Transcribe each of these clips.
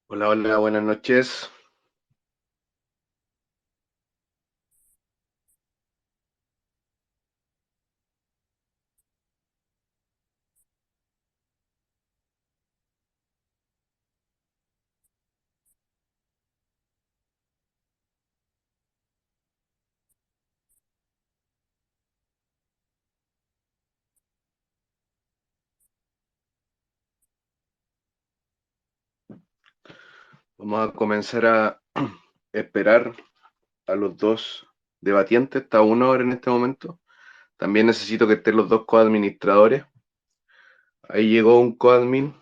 Hola, hola, buenas noches. Vamos a comenzar a esperar a los dos debatientes. Está uno ahora en este momento. También necesito que estén los dos coadministradores. Ahí llegó un coadmin,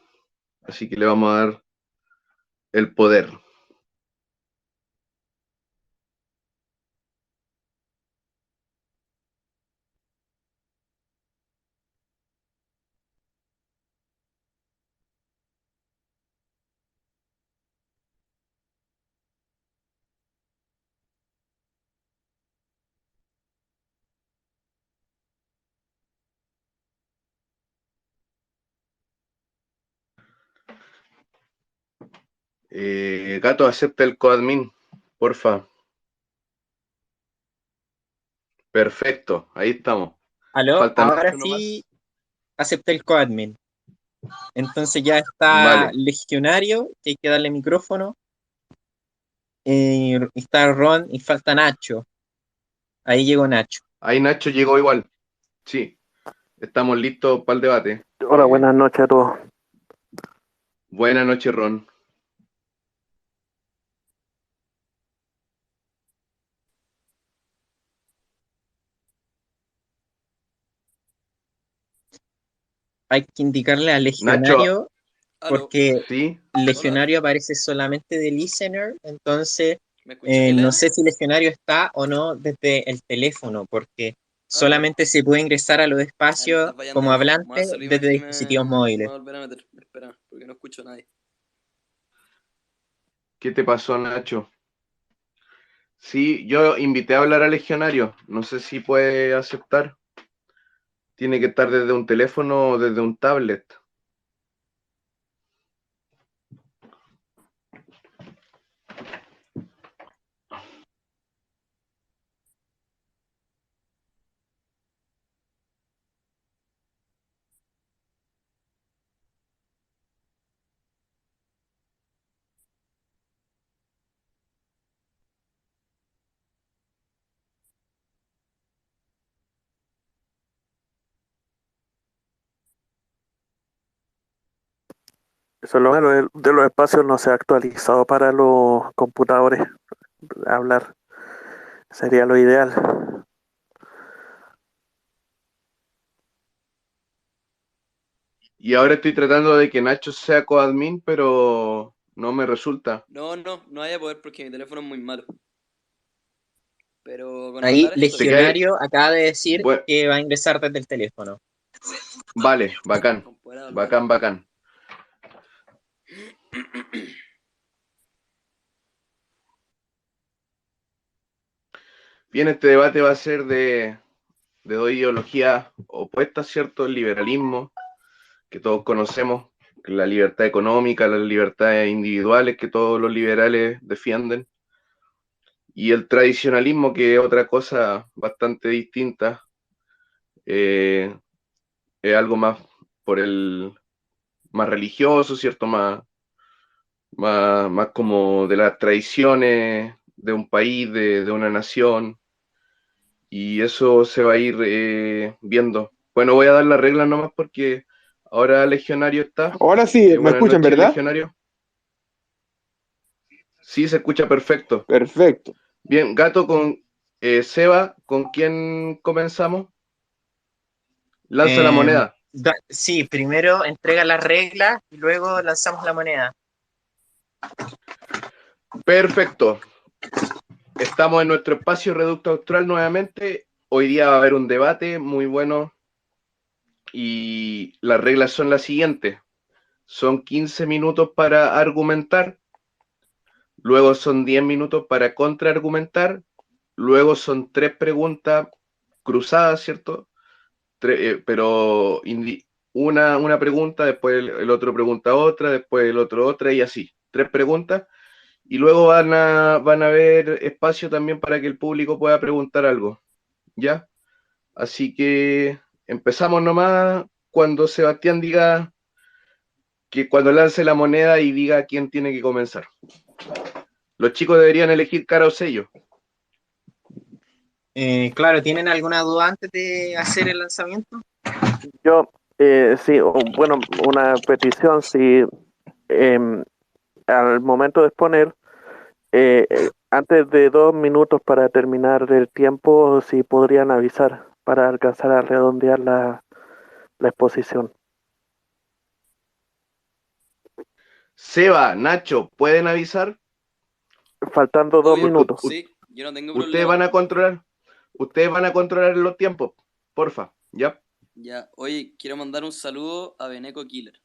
así que le vamos a dar el poder. Gato, acepta el coadmin, porfa. Perfecto, ahí estamos. Aló, Falta ahora Nacho sí nomás. acepté el coadmin. Entonces ya está Vale, Legionario, que hay que darle micrófono. Está Ron y falta Nacho. Ahí llegó Nacho. ahí Nacho llegó igual. Sí, estamos listos para el debate. Hola, buenas noches a todos. Buenas noches, Ron. Hay que indicarle a Nacho, Legionario Aló, porque sí, hola, Legionario aparece solamente de listener. Entonces ¿me escucháis no lejos? sé si Legionario está o no desde el teléfono, porque Aló. solamente se puede ingresar a los Ay, me espacios estás fallando como de nuevo. Me voy a hablante salir desde y dispositivos me móviles. voy a volver a meter. Espera, porque no escucho a nadie. ¿qué te pasó, Nacho? Sí, yo invité a hablar al legionario. No sé si puede aceptar. Tiene que estar desde un teléfono o desde un tablet. Eso es lo malo de los espacios, no se ha actualizado para los computadores. Hablar sería lo ideal. Y ahora estoy tratando de que Nacho sea coadmin, pero no me resulta. No vaya a poder porque mi teléfono es muy malo. Pero con Ahí hablar Te estoy. queda... Legionario acaba de decir Bueno, que va a ingresar desde el teléfono. vale, bacán. Con poder hablar. Bacán, bacán. Bien, este debate va a ser de dos ideologías opuestas, ¿cierto? El liberalismo, que todos conocemos, la libertad económica, las libertades individuales que todos los liberales defienden, y el tradicionalismo, que es otra cosa bastante distinta, eh, es algo más por el más religioso, ¿cierto? Más como de las tradiciones de un país, de una nación, y eso se va a ir viendo. Bueno, voy a dar las reglas nomás porque ahora Legionario está. Ahora sí, me Buenas escuchan, noches, ¿verdad? Legionario. Sí, se escucha perfecto. Perfecto. Bien, Gato con Seba, ¿con quién comenzamos? Lanza la Eh, moneda. sí, primero entrega las reglas y luego lanzamos la moneda. Perfecto. Estamos en nuestro espacio Reducto Austral nuevamente. Hoy día va a haber un debate muy bueno y las reglas son las siguientes. Son 15 minutos para argumentar, luego son 10 minutos para contraargumentar, luego son tres preguntas cruzadas, ¿cierto? Pero una pregunta, después el otro pregunta otra, después el otro otra y así. 3 preguntas, y luego van a haber espacio también para que el público pueda preguntar algo, ¿ya? Así que empezamos nomás cuando Sebastián diga que cuando lance la moneda y diga quién tiene que comenzar. Los chicos deberían elegir cara o sello. Claro, ¿tienen alguna duda antes de hacer el lanzamiento? Yo, sí, bueno, una petición, si al momento de exponer, antes de 2 minutos para terminar el tiempo, si podrían avisar para alcanzar a redondear la exposición. Seba, Nacho, ¿pueden avisar? Faltando dos Obvio, minutos. sí, yo no tengo Ustedes problema. van a controlar los tiempos, porfa, ¿ya? Ya, oye, quiero mandar un saludo a Beneco Killer.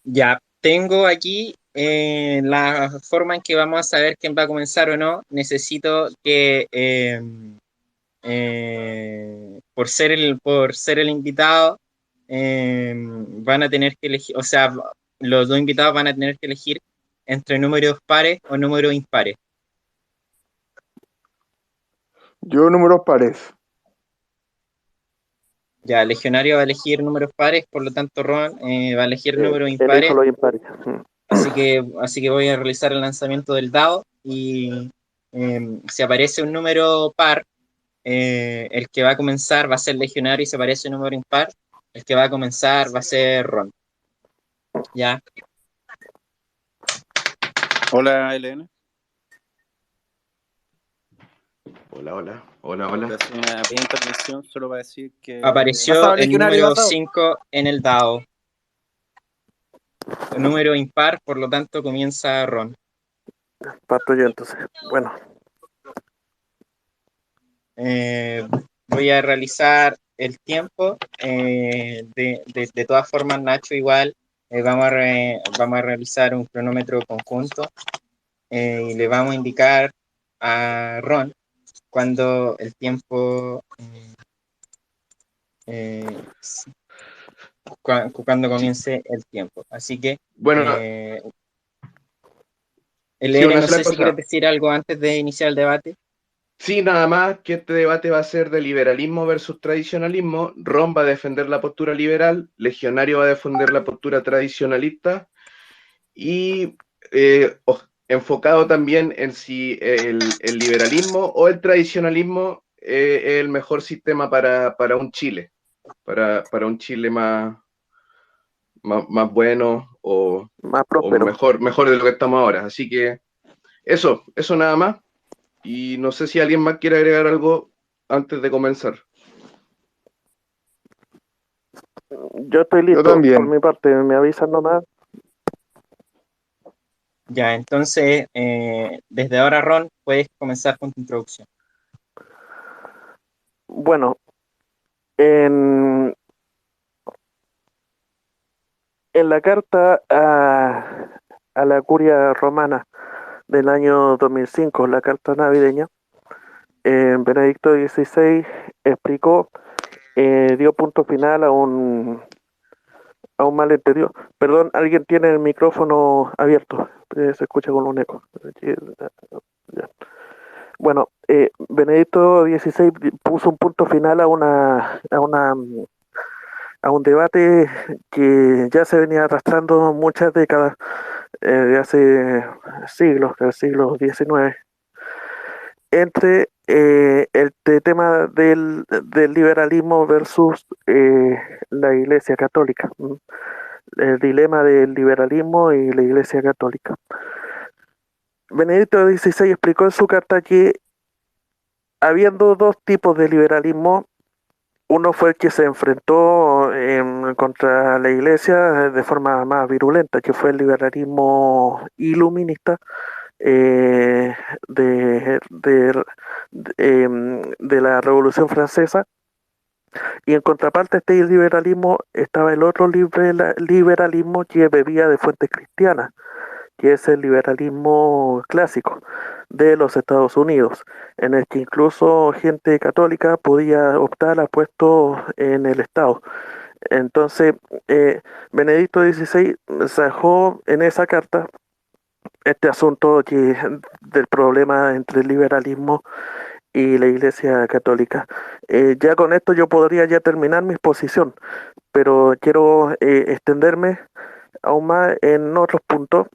Ya, tengo aquí la forma en que vamos a saber quién va a comenzar o no. Necesito que, por ser el invitado, van a tener que elegir, o sea, los dos invitados van a tener que elegir entre números pares o números impares. Yo números pares. Ya, Legionario va a elegir números pares, por lo tanto Ron va a elegir números impares. Elijo los impares. Así que voy a realizar el lanzamiento del dado y si aparece un número par, el que va a comenzar va a ser Legionario, y si aparece un número impar, el que va a comenzar va a ser Ron. ¿Ya? Hola, LN. Hola, hola, hola, hola. Voy a hacer una pequeña intervención solo para decir que... Apareció Pasado, el Legionario, número pasado. 5 en el dado. El número impar, por lo tanto comienza Ron. Parto yo entonces. Bueno, Voy a realizar el tiempo. De todas formas, Nacho, igual vamos a realizar un cronómetro conjunto y le vamos a indicar a Ron cuando el tiempo, cuando comience el tiempo. Así que, Bueno, sí, LN, una no sola sé si cosa. quieres decir algo antes de iniciar el debate. Sí, nada más que este debate va a ser de liberalismo versus tradicionalismo. Ron va a defender la postura liberal, Legionario va a defender la postura tradicionalista y enfocado también en si el liberalismo o el tradicionalismo es el mejor sistema para un Chile, para un Chile más bueno más o próspero. mejor de lo que estamos ahora. Así que eso nada más. Y no sé si alguien más quiere agregar algo antes de comenzar. Yo estoy listo también. por mi parte, me avisan nomás. Ya, entonces, desde ahora, Ron, puedes comenzar con tu introducción. Bueno, en la carta a la curia romana del año 2005, la carta navideña, Benedicto XVI explicó, dio punto final a un malentendido. Perdón, alguien tiene el micrófono abierto, se escucha con un eco. Ya. Bueno, Benedicto XVI puso un punto final a un debate que ya se venía arrastrando muchas décadas, de hace siglos, del siglo XIX, entre el tema del liberalismo versus la Iglesia Católica. El dilema del liberalismo y la Iglesia Católica. Benedicto XVI explicó en su carta que habiendo dos tipos de liberalismo, uno fue el que se enfrentó contra la Iglesia de forma más virulenta, que fue el liberalismo iluminista, eh, de, de, de la Revolución Francesa, y en contraparte a este liberalismo estaba el otro liberalismo que bebía de fuentes cristianas, que es el liberalismo clásico de los Estados Unidos, en el que incluso gente católica podía optar a puestos en el Estado. Entonces, Benedicto XVI zanjó en esa carta este asunto del problema entre el liberalismo y la Iglesia Católica. Ya con esto yo podría ya terminar mi exposición, pero quiero extenderme aún más en otros puntos.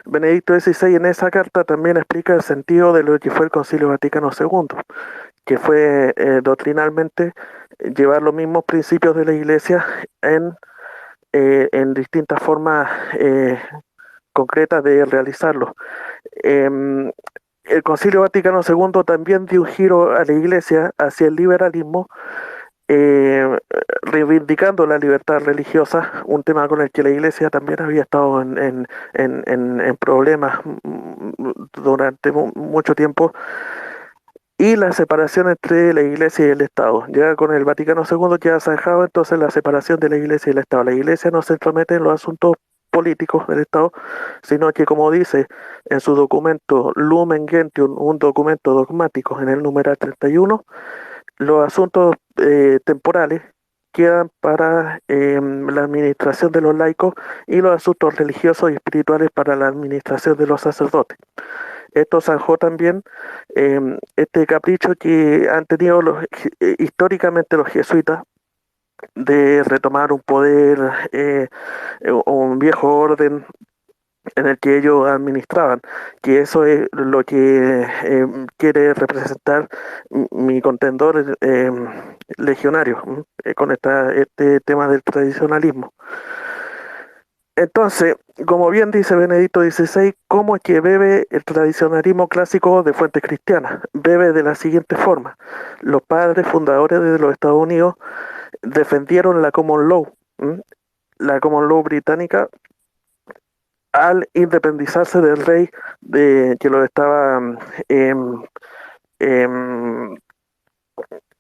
Benedicto XVI en esa carta también explica el sentido de lo que fue el Concilio Vaticano II, que fue doctrinalmente llevar los mismos principios de la Iglesia en distintas formas concretas de realizarlo. El Concilio Vaticano II también dio un giro a la Iglesia hacia el liberalismo, eh, reivindicando la libertad religiosa, un tema con el que la Iglesia también había estado en problemas durante mucho tiempo, y la separación entre la Iglesia y el Estado. Ya con el Vaticano II ya zanjado entonces la separación de la Iglesia y el Estado. La Iglesia no se entromete en los asuntos políticos del Estado, sino que, como dice en su documento Lumen Gentium, un documento dogmático en el numeral 31, los asuntos temporales quedan para la administración de los laicos y los asuntos religiosos y espirituales para la administración de los sacerdotes. Esto zanjó también este capricho que han tenido históricamente los jesuitas de retomar un poder, un viejo orden en el que ellos administraban, que eso es lo que quiere representar mi contendor legionario con este tema del tradicionalismo. Entonces, como bien dice Benedicto XVI, ¿cómo es que bebe el tradicionalismo clásico de fuentes cristianas? Bebe de la siguiente forma. Los padres fundadores de los Estados Unidos defendieron la Common Law, la Common Law británica, al independizarse del rey que lo estaba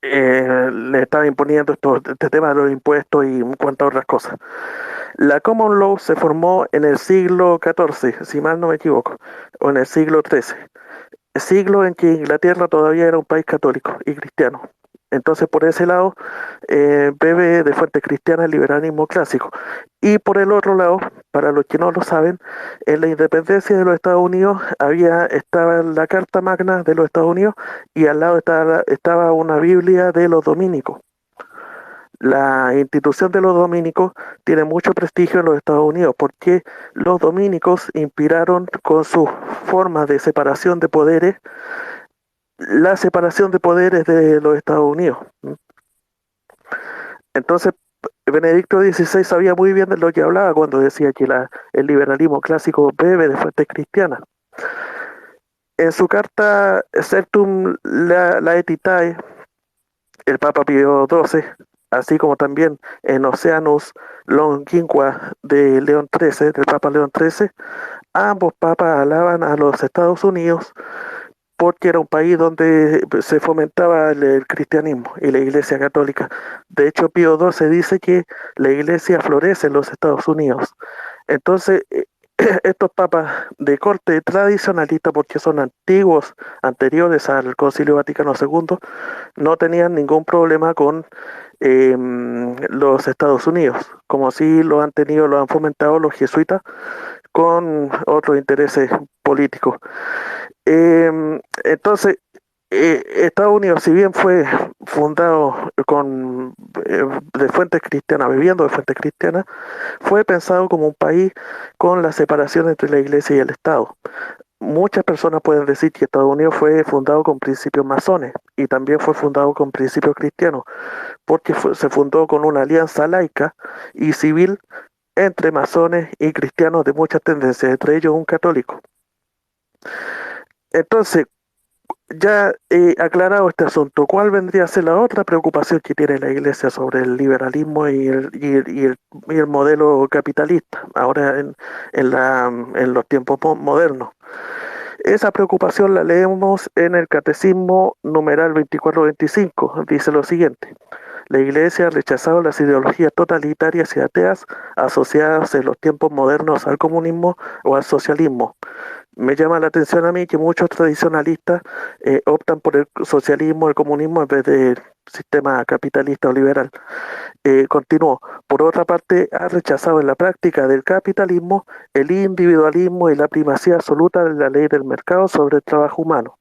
le estaba imponiendo este tema de los impuestos y cuantas otras cosas. La Common Law se formó en el siglo XIV, si mal no me equivoco, o en el siglo XIII, siglo en que Inglaterra todavía era un país católico y cristiano. Entonces, por ese lado, bebe de fuentes cristianas el liberalismo clásico. Y por el otro lado, para los que no lo saben, en la independencia de los Estados Unidos estaba la Carta Magna de los Estados Unidos y al lado estaba una Biblia de los dominicos. La institución de los dominicos tiene mucho prestigio en los Estados Unidos porque los dominicos inspiraron con su forma de separación de poderes la separación de poderes de los Estados Unidos. Entonces, Benedicto XVI sabía muy bien de lo que hablaba cuando decía que el liberalismo clásico bebe de fuentes cristianas. En su carta Certum Laetitae, el Papa Pío XII, así como también en Oceanus Longinqua de León XIII, del Papa León XIII, ambos papas alaban a los Estados Unidos porque era un país donde se fomentaba el cristianismo y la Iglesia Católica. De hecho, Pío XII dice que la Iglesia florece en los Estados Unidos. Entonces, estos papas de corte tradicionalista, porque son antiguos, anteriores al Concilio Vaticano II, no tenían ningún problema con los Estados Unidos, como sí lo han fomentado los jesuitas con otros intereses políticos. Entonces, Estados Unidos, si bien fue fundado de fuentes cristianas, bebiendo de fuentes cristianas, fue pensado como un país con la separación entre la Iglesia y el Estado. Muchas personas pueden decir que Estados Unidos fue fundado con principios masones y también fue fundado con principios cristianos, porque se fundó con una alianza laica y civil entre masones y cristianos de muchas tendencias, entre ellos un católico. Entonces, ya aclarado este asunto, ¿cuál vendría a ser la otra preocupación que tiene la Iglesia sobre el liberalismo y el modelo capitalista, ahora en los tiempos modernos? Esa preocupación la leemos en el Catecismo numeral 2425, dice lo siguiente: la Iglesia ha rechazado las ideologías totalitarias y ateas asociadas en los tiempos modernos al comunismo o al socialismo. Me llama la atención a mí que muchos tradicionalistas optan por el socialismo, el comunismo, en vez de sistema capitalista o liberal. Continuó. Por otra parte, ha rechazado en la práctica del capitalismo el individualismo y la primacía absoluta de la ley del mercado sobre el trabajo humano.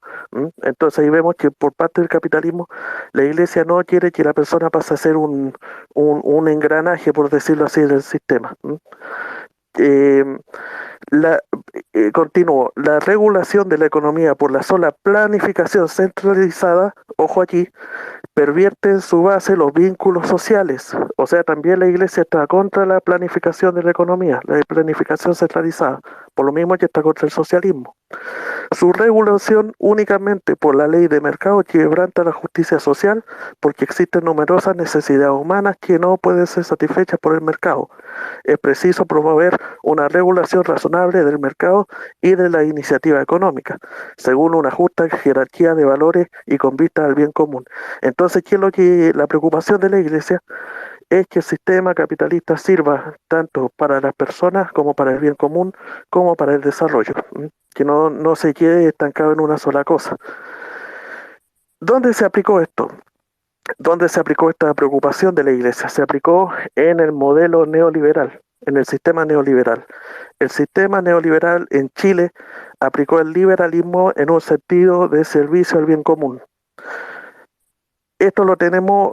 Entonces ahí vemos que por parte del capitalismo la Iglesia no quiere que la persona pase a ser un engranaje, por decirlo así, del sistema. Eh, la, Continuó, la regulación de la economía por la sola planificación centralizada, ojo aquí, pervierte en su base los vínculos sociales. O sea, también la Iglesia está contra la planificación de la economía, la planificación centralizada, por lo mismo que está contra el socialismo. Su regulación únicamente por la ley de mercado quebranta la justicia social porque existen numerosas necesidades humanas que no pueden ser satisfechas por el mercado. Es preciso promover una regulación razonable del mercado y de la iniciativa económica, según una justa jerarquía de valores y con vista al bien común. Entonces, ¿qué es lo que la preocupación de la Iglesia? Es que el sistema capitalista sirva tanto para las personas como para el bien común, como para el desarrollo, que no se quede estancado en una sola cosa. ¿Dónde se aplicó esto? ¿Dónde se aplicó esta preocupación de la Iglesia? Se aplicó en el modelo neoliberal, en el sistema neoliberal. El sistema neoliberal en Chile aplicó el liberalismo en un sentido de servicio al bien común. Esto lo tenemos,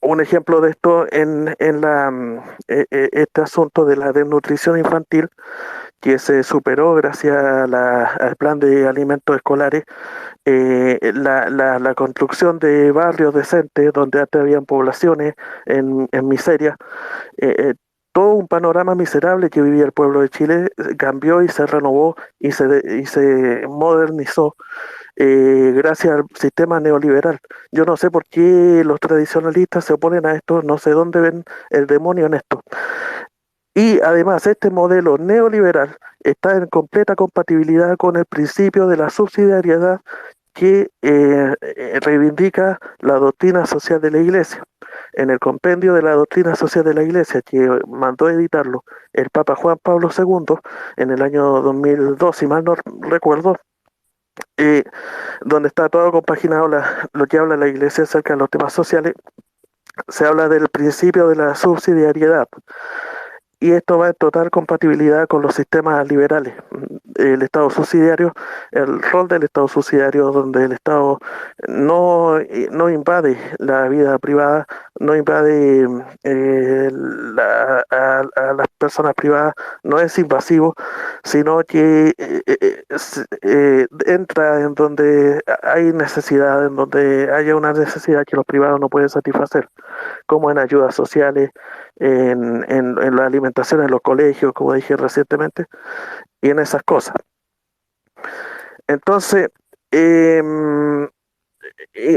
un ejemplo de esto en este asunto de la desnutrición infantil, que se superó gracias al plan de alimentos escolares, la construcción de barrios decentes donde antes habían poblaciones en miseria. Todo un panorama miserable que vivía el pueblo de Chile cambió y se renovó y se modernizó gracias al sistema neoliberal. Yo no sé por qué los tradicionalistas se oponen a esto, no sé dónde ven el demonio en esto. Y además este modelo neoliberal está en completa compatibilidad con el principio de la subsidiariedad que reivindica la doctrina social de la Iglesia. En el compendio de la doctrina social de la Iglesia, que mandó editarlo el Papa Juan Pablo II en el año 2002, si mal no recuerdo, donde está todo compaginado lo que habla la Iglesia acerca de los temas sociales, se habla del principio de la subsidiariedad. Y esto va en total compatibilidad con los sistemas liberales. El Estado subsidiario, el rol del Estado subsidiario, donde el Estado no invade la vida privada, no invade a las personas privadas, no es invasivo, sino que entra en donde hay necesidad, en donde haya una necesidad que los privados no pueden satisfacer, como en ayudas sociales, en la alimentación en los colegios, como dije recientemente, y en esas cosas. Entonces,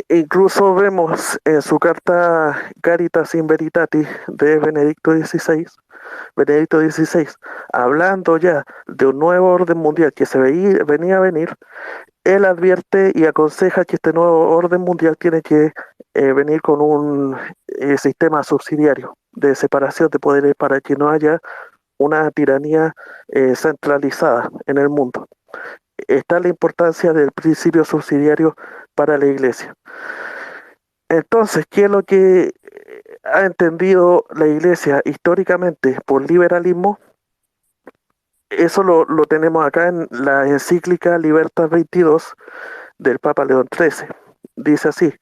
incluso vemos en su carta Caritas in Veritatis de Benedicto XVI, hablando ya de un nuevo orden mundial que venía a venir. Él advierte y aconseja que este nuevo orden mundial tiene que venir con un sistema subsidiario de separación de poderes para que no haya una tiranía centralizada en el mundo. Está la importancia del principio subsidiario para la Iglesia. Entonces, ¿qué es lo que ha entendido la Iglesia históricamente por liberalismo? Eso lo tenemos acá en la encíclica Libertas 22 del Papa León XIII. Dice así: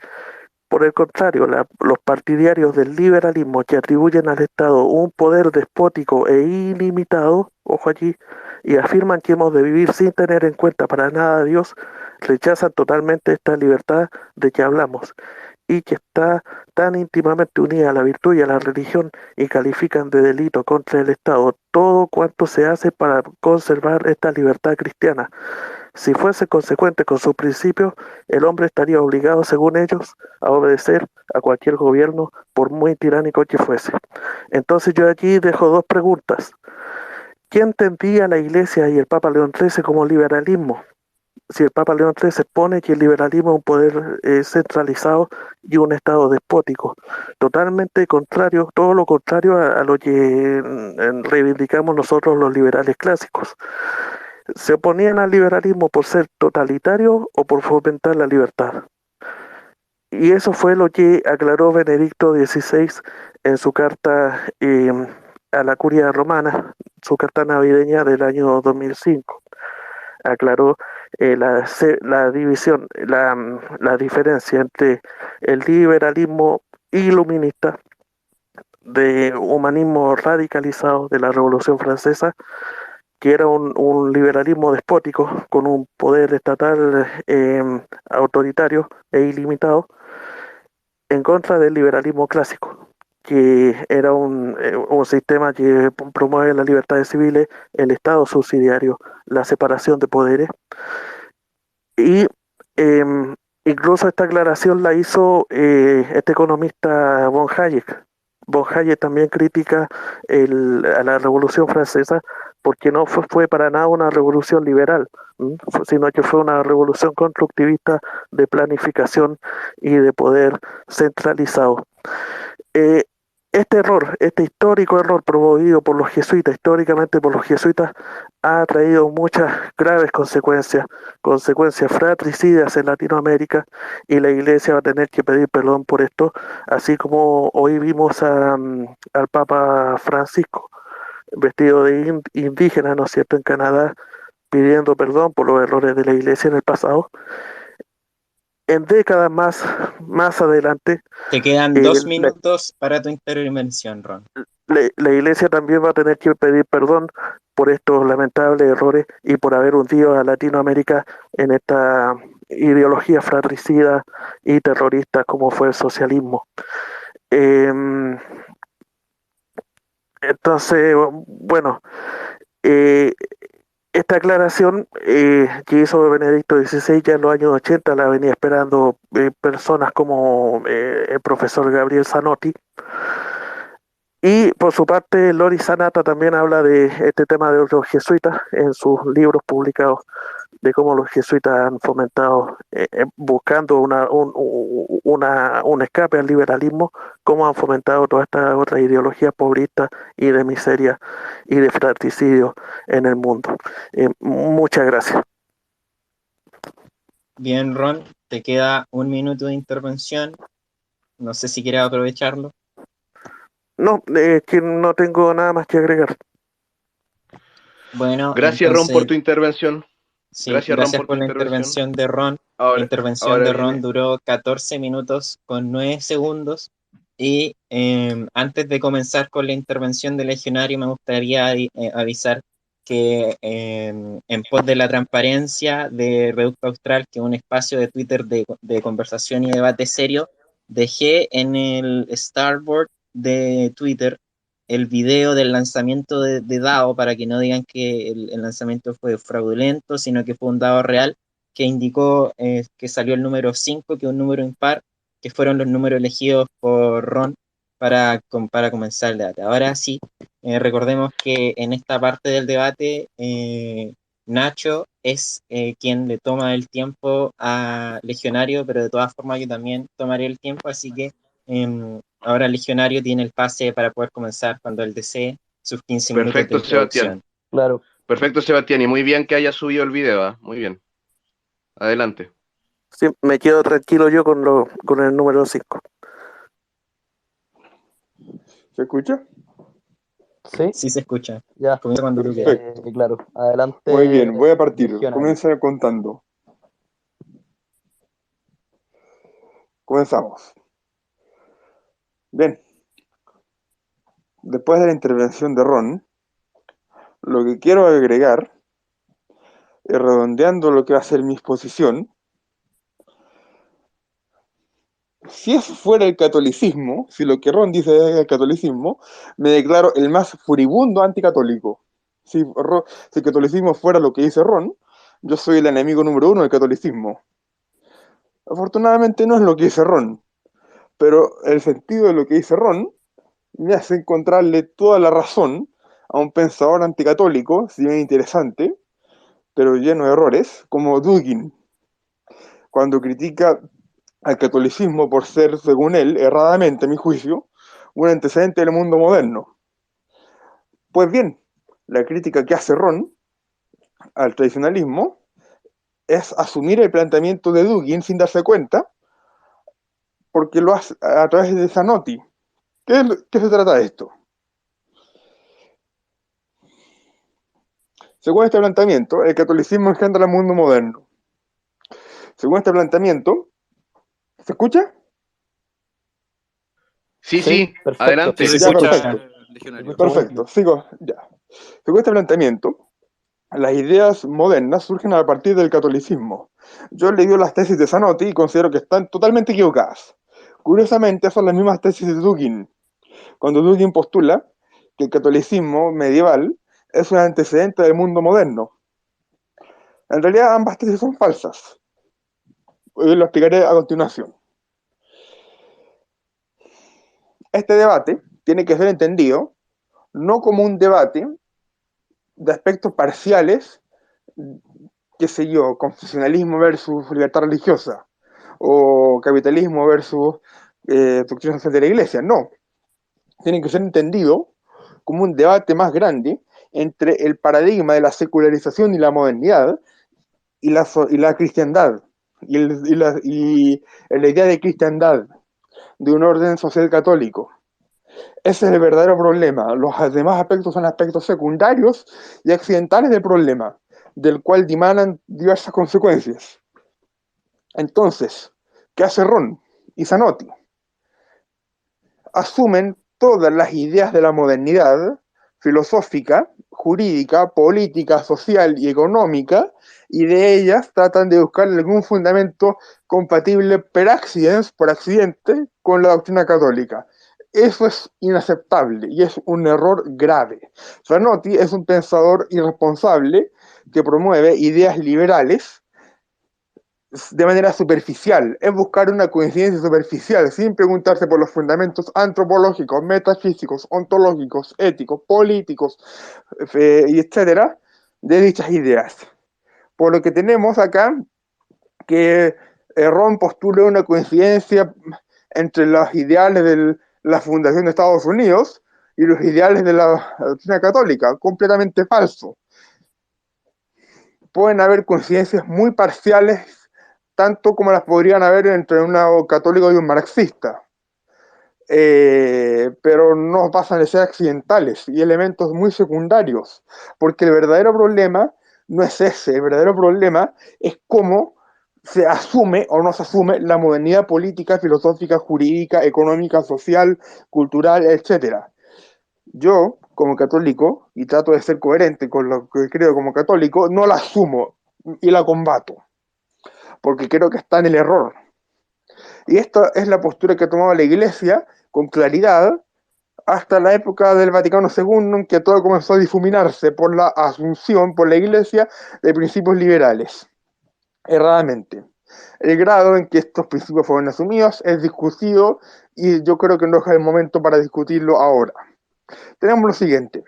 por el contrario, los partidarios del liberalismo que atribuyen al Estado un poder despótico e ilimitado, ojo aquí, y afirman que hemos de vivir sin tener en cuenta para nada a Dios, rechazan totalmente esta libertad de que hablamos y que está tan íntimamente unida a la virtud y a la religión, y califican de delito contra el Estado todo cuanto se hace para conservar esta libertad cristiana. Si fuese consecuente con sus principios, el hombre estaría obligado, según ellos, a obedecer a cualquier gobierno, por muy tiránico que fuese. Entonces yo aquí dejo dos preguntas. ¿Qué entendía la Iglesia y el Papa León XIII como liberalismo? Si el Papa León XIII pone que el liberalismo es un poder centralizado y un Estado despótico, totalmente contrario, todo lo contrario a lo que reivindicamos nosotros los liberales clásicos. ¿Se oponían al liberalismo por ser totalitario o por fomentar la libertad? Y eso fue lo que aclaró Benedicto XVI en su carta a la Curia Romana, su carta navideña del año 2005. Aclaró la división, la diferencia entre el liberalismo iluminista de humanismo radicalizado de la Revolución Francesa, que era un liberalismo despótico con un poder estatal autoritario e ilimitado, en contra del liberalismo clásico, que era un sistema que promueve las libertades civiles, el Estado subsidiario, la separación de poderes. Y incluso esta aclaración la hizo este economista von Hayek. Von Hayek también critica a la Revolución Francesa porque no fue para nada una revolución liberal, sino que fue una revolución constructivista de planificación y de poder centralizado. Eh, este error, este histórico error promovido por los jesuitas, históricamente por los jesuitas, ha traído muchas graves consecuencias, consecuencias fratricidas en Latinoamérica, y la Iglesia va a tener que pedir perdón por esto, así como hoy vimos al Papa Francisco vestido de indígena, ¿no es cierto?, en Canadá, pidiendo perdón por los errores de la Iglesia en el pasado. En décadas más adelante, Te quedan eh, 2 minutos para tu intervención, Ron. la Iglesia también va a tener que pedir perdón por estos lamentables errores y por haber hundido a Latinoamérica en esta ideología fratricida y terrorista como fue el socialismo. Entonces, bueno, eh, esta aclaración que hizo Benedicto XVI ya en los años 80 la venía esperando personas como el profesor Gabriel Zanotti. Y por su parte, Lori Sanata también habla de este tema de los jesuitas en sus libros publicados, de cómo los jesuitas han fomentado, buscando un escape al liberalismo, cómo han fomentado todas estas otras ideologías pobristas y de miseria y de fratricidio en el mundo. Muchas gracias. Bien, Ron, te queda 1 minuto de intervención. No sé si quieres aprovecharlo. No, que no tengo nada más que agregar. Bueno, Gracias, Ron, entonces, por tu intervención. sí, Gracias, Ron, gracias por tu por la intervención. intervención de Ron. La Ahora, intervención ahora de Ron viene. duró 14 minutos con 9 segundos. Y antes de comenzar con la intervención del legionario, me gustaría avisar que en pos de la transparencia de Reducto Austral, que es un espacio de Twitter de conversación y debate serio, dejé en el Starboard de Twitter el video del lanzamiento de DAO, para que no digan que el lanzamiento fue fraudulento, sino que fue un DAO real que indicó que salió el número 5, que es un número impar, que fueron los números elegidos por Ron para comenzar el debate. Ahora sí, recordemos que en esta parte del debate Nacho es quien le toma el tiempo a Legionario, pero de todas formas yo también tomaré el tiempo, así que ahora el Legionario tiene el pase para poder comenzar cuando él desee sus 15 minutos de Perfecto, introducción. Sebastián. Claro. Perfecto, Sebastián. Y muy bien que haya subido el video. Muy bien. Adelante. Sí, me quedo tranquilo yo con el número 5. ¿Se escucha? Sí, Sí se escucha. ya. Comienza cuando tú quieras. Perfecto. Claro. Adelante. Muy bien, voy a partir. Legionario. Comienza contando. Comenzamos. Bien. Después de la intervención de Ron, lo que quiero agregar, redondeando lo que va a ser mi exposición, si eso fuera el catolicismo, si lo que Ron dice es el catolicismo, me declaro el más furibundo anticatólico. Si el catolicismo fuera lo que dice Ron, yo soy el enemigo número 1 del catolicismo. Afortunadamente no es lo que dice Ron, pero el sentido de lo que dice Ron me hace encontrarle toda la razón a un pensador anticatólico, si bien interesante, pero lleno de errores, como Dugin, cuando critica al catolicismo por ser, según él, erradamente, a mi juicio, un antecedente del mundo moderno. Pues bien, la crítica que hace Ron al tradicionalismo es asumir el planteamiento de Dugin sin darse cuenta, porque lo hace a través de Zanotti. ¿Qué se trata de esto? Según este planteamiento, el catolicismo engendra el mundo moderno. Según este planteamiento, ¿se escucha? Sí, Sí, sí, perfecto. adelante. Se Ya, escucha, perfecto. legionario. Perfecto, sigo. Ya. Según este planteamiento, las ideas modernas surgen a partir del catolicismo. Yo he leído las tesis de Zanotti y considero que están totalmente equivocadas. Curiosamente, son las mismas tesis de Dugin, cuando Dugin postula que el catolicismo medieval es un antecedente del mundo moderno. En realidad, ambas tesis son falsas. Lo explicaré a continuación. Este debate tiene que ser entendido no como un debate de aspectos parciales, qué sé yo, confucionalismo versus libertad religiosa, o capitalismo versus doctrina social de la iglesia. No, tiene que ser entendido como un debate más grande entre el paradigma de la secularización y la modernidad y la cristiandad, y la idea de cristiandad, de un orden social católico. Ese es el verdadero problema. Los demás aspectos son aspectos secundarios y accidentales del problema, del cual dimanan diversas consecuencias. Entonces, ¿qué hace Ron y Zanotti? Asumen todas las ideas de la modernidad filosófica, jurídica, política, social y económica, y de ellas tratan de buscar algún fundamento compatible per accidens, por accidente, con la doctrina católica. Eso es inaceptable y es un error grave. Zanotti es un pensador irresponsable que promueve ideas liberales de manera superficial, es buscar una coincidencia superficial, sin preguntarse por los fundamentos antropológicos, metafísicos, ontológicos, éticos, políticos, y etcétera, de dichas ideas. Por lo que tenemos acá que Ron postula una coincidencia entre los ideales de la fundación de Estados Unidos y los ideales de la doctrina católica, completamente falso. Pueden haber coincidencias muy parciales tanto como las podrían haber entre un católico y un marxista. Pero no pasan de ser accidentales y elementos muy secundarios, porque el verdadero problema no es ese, el verdadero problema es cómo se asume o no se asume la modernidad política, filosófica, jurídica, económica, social, cultural, etc. Yo, como católico, y trato de ser coherente con lo que creo como católico, no la asumo y la combato porque creo que está en el error. Y esta es la postura que ha tomado la Iglesia con claridad hasta la época del Vaticano II, en que todo comenzó a difuminarse por la asunción por la Iglesia de principios liberales, erradamente. El grado en que estos principios fueron asumidos es discutido y yo creo que no es el momento para discutirlo ahora. Tenemos lo siguiente.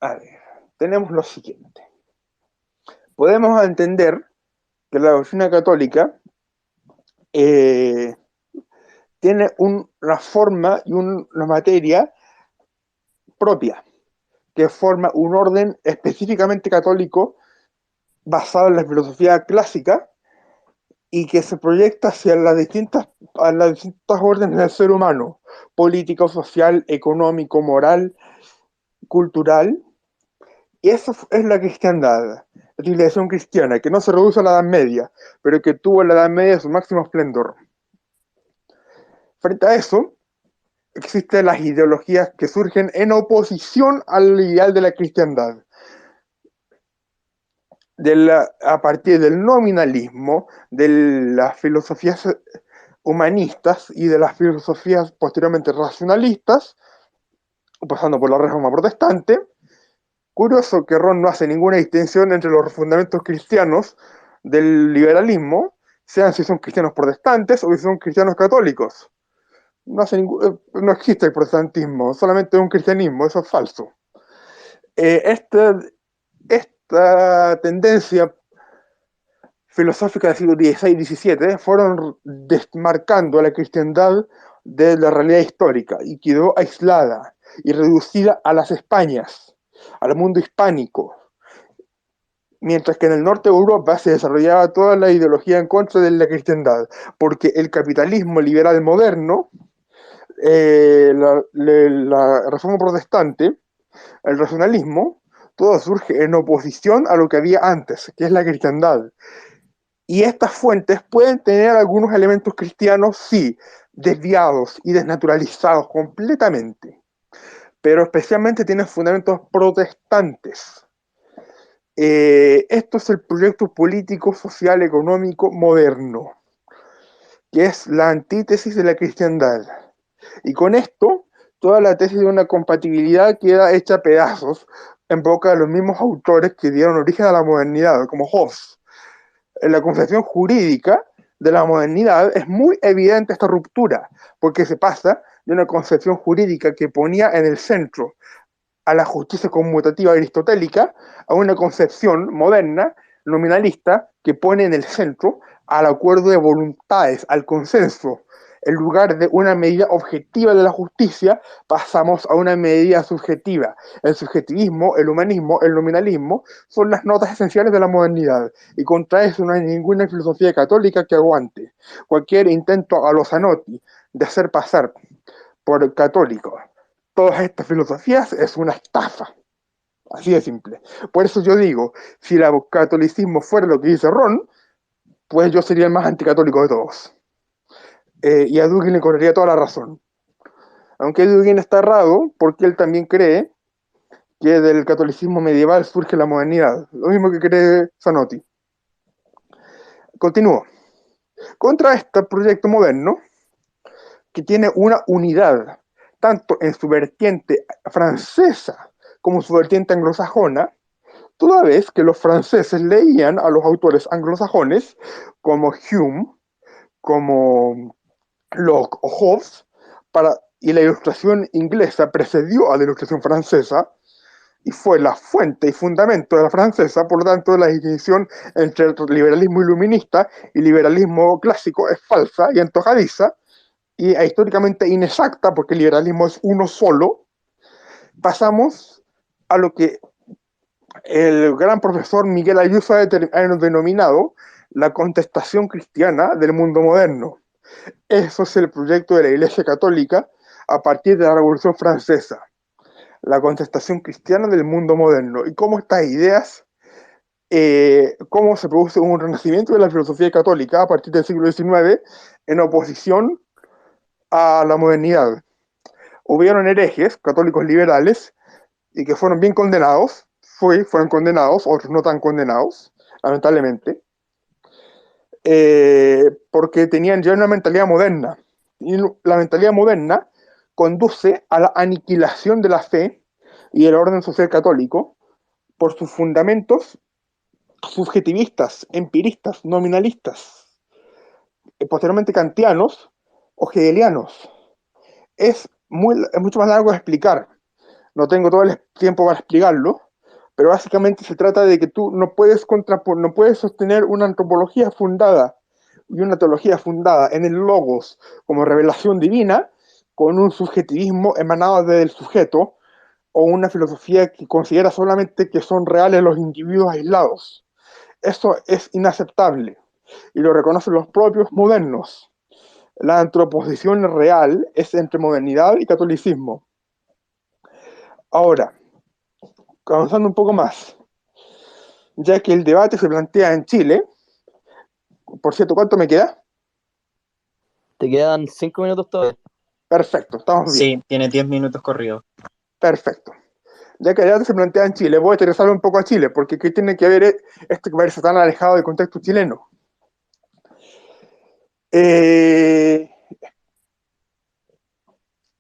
A ver, tenemos lo siguiente. Podemos entender que la doctrina católica tiene una forma y una materia propia, que forma un orden específicamente católico basado en la filosofía clásica y que se proyecta hacia a las distintas órdenes del ser humano, político, social, económico, moral, cultural. Y eso es la cristiandad, la civilización cristiana, que no se reduce a la Edad Media, pero que tuvo en la Edad Media su máximo esplendor. Frente a eso, existen las ideologías que surgen en oposición al ideal de la cristiandad. A partir del nominalismo, de las filosofías humanistas y de las filosofías posteriormente racionalistas, pasando por la Reforma Protestante. Curioso que Ron no hace ninguna distinción entre los fundamentos cristianos del liberalismo, sean si son cristianos protestantes o si son cristianos católicos. No existe el protestantismo, solamente un cristianismo, eso es falso. Esta tendencia filosófica del siglo XVI y XVII fueron desmarcando a la cristiandad de la realidad histórica y quedó aislada y reducida a las Españas, al mundo hispánico. mientras que en el norte de Europa se desarrollaba toda la ideología en contra de la cristiandad, porque el capitalismo liberal moderno, la reforma protestante, el racionalismo, todo surge en oposición a lo que había antes, que es la cristiandad. Y estas fuentes pueden tener algunos elementos cristianos, sí, desviados y desnaturalizados completamente, pero especialmente tienen fundamentos protestantes. Esto es el proyecto político, social, económico moderno, que es la antítesis de la cristiandad. Y con esto, toda la tesis de una compatibilidad queda hecha a pedazos en boca de los mismos autores que dieron origen a la modernidad, como Hobbes. En la concepción jurídica de la modernidad es muy evidente esta ruptura, porque se pasa de una concepción jurídica que ponía en el centro a la justicia conmutativa aristotélica a una concepción moderna, nominalista, que pone en el centro al acuerdo de voluntades, al consenso. En lugar de una medida objetiva de la justicia, pasamos a una medida subjetiva. El subjetivismo, el humanismo, el nominalismo son las notas esenciales de la modernidad, y contra eso no hay ninguna filosofía católica que aguante. Cualquier intento a los Zanotti de hacer pasar por católico todas estas filosofías es una estafa. Así de simple. Por eso yo digo, si el catolicismo fuera lo que dice Ron, pues yo sería el más anticatólico de todos. Y a Dugin le correría toda la razón. Aunque Dugin está errado, porque él también cree que del catolicismo medieval surge la modernidad. Lo mismo que cree Zanotti. Continúo. Contra este proyecto moderno, que tiene una unidad, tanto en su vertiente francesa como su vertiente anglosajona, toda vez que los franceses leían a los autores anglosajones como Hume, como Locke o Hobbes, y la ilustración inglesa precedió a la ilustración francesa y fue la fuente y fundamento de la francesa. Por lo tanto, la distinción entre liberalismo iluminista y liberalismo clásico es falsa y antojadiza y históricamente inexacta, porque el liberalismo es uno solo. Pasamos a lo que el gran profesor Miguel Ayuso ha denominado la contestación cristiana del mundo moderno. Eso es el proyecto de la Iglesia Católica a partir de la Revolución Francesa. La contestación cristiana del mundo moderno. Y cómo estas ideas, cómo se produce un renacimiento de la filosofía católica a partir del siglo XIX en oposición a la modernidad. Hubieron herejes, católicos liberales, y que fueron bien condenados, fueron condenados, otros no tan condenados, lamentablemente, porque tenían ya una mentalidad moderna. Y la mentalidad moderna conduce a la aniquilación de la fe y el orden social católico por sus fundamentos subjetivistas, empiristas, nominalistas, posteriormente kantianos o hegelianos. Es mucho más largo de explicar. No tengo todo el tiempo para explicarlo, pero básicamente se trata de que tú no puedes sostener una antropología fundada y una teología fundada en el logos como revelación divina con un subjetivismo emanado del sujeto o una filosofía que considera solamente que son reales los individuos aislados. Eso es inaceptable y lo reconocen los propios modernos. La antroposición real es entre modernidad y catolicismo. Ahora, avanzando un poco más, ya que el debate se plantea en Chile, por cierto, ¿cuánto me queda? Te quedan 5 minutos todavía. Perfecto, estamos bien. Sí, tiene 10 minutos corridos. Perfecto. Ya que el debate se plantea en Chile, voy a interesarme un poco a Chile, porque ¿qué tiene que ver esto que parece tan alejado del contexto chileno?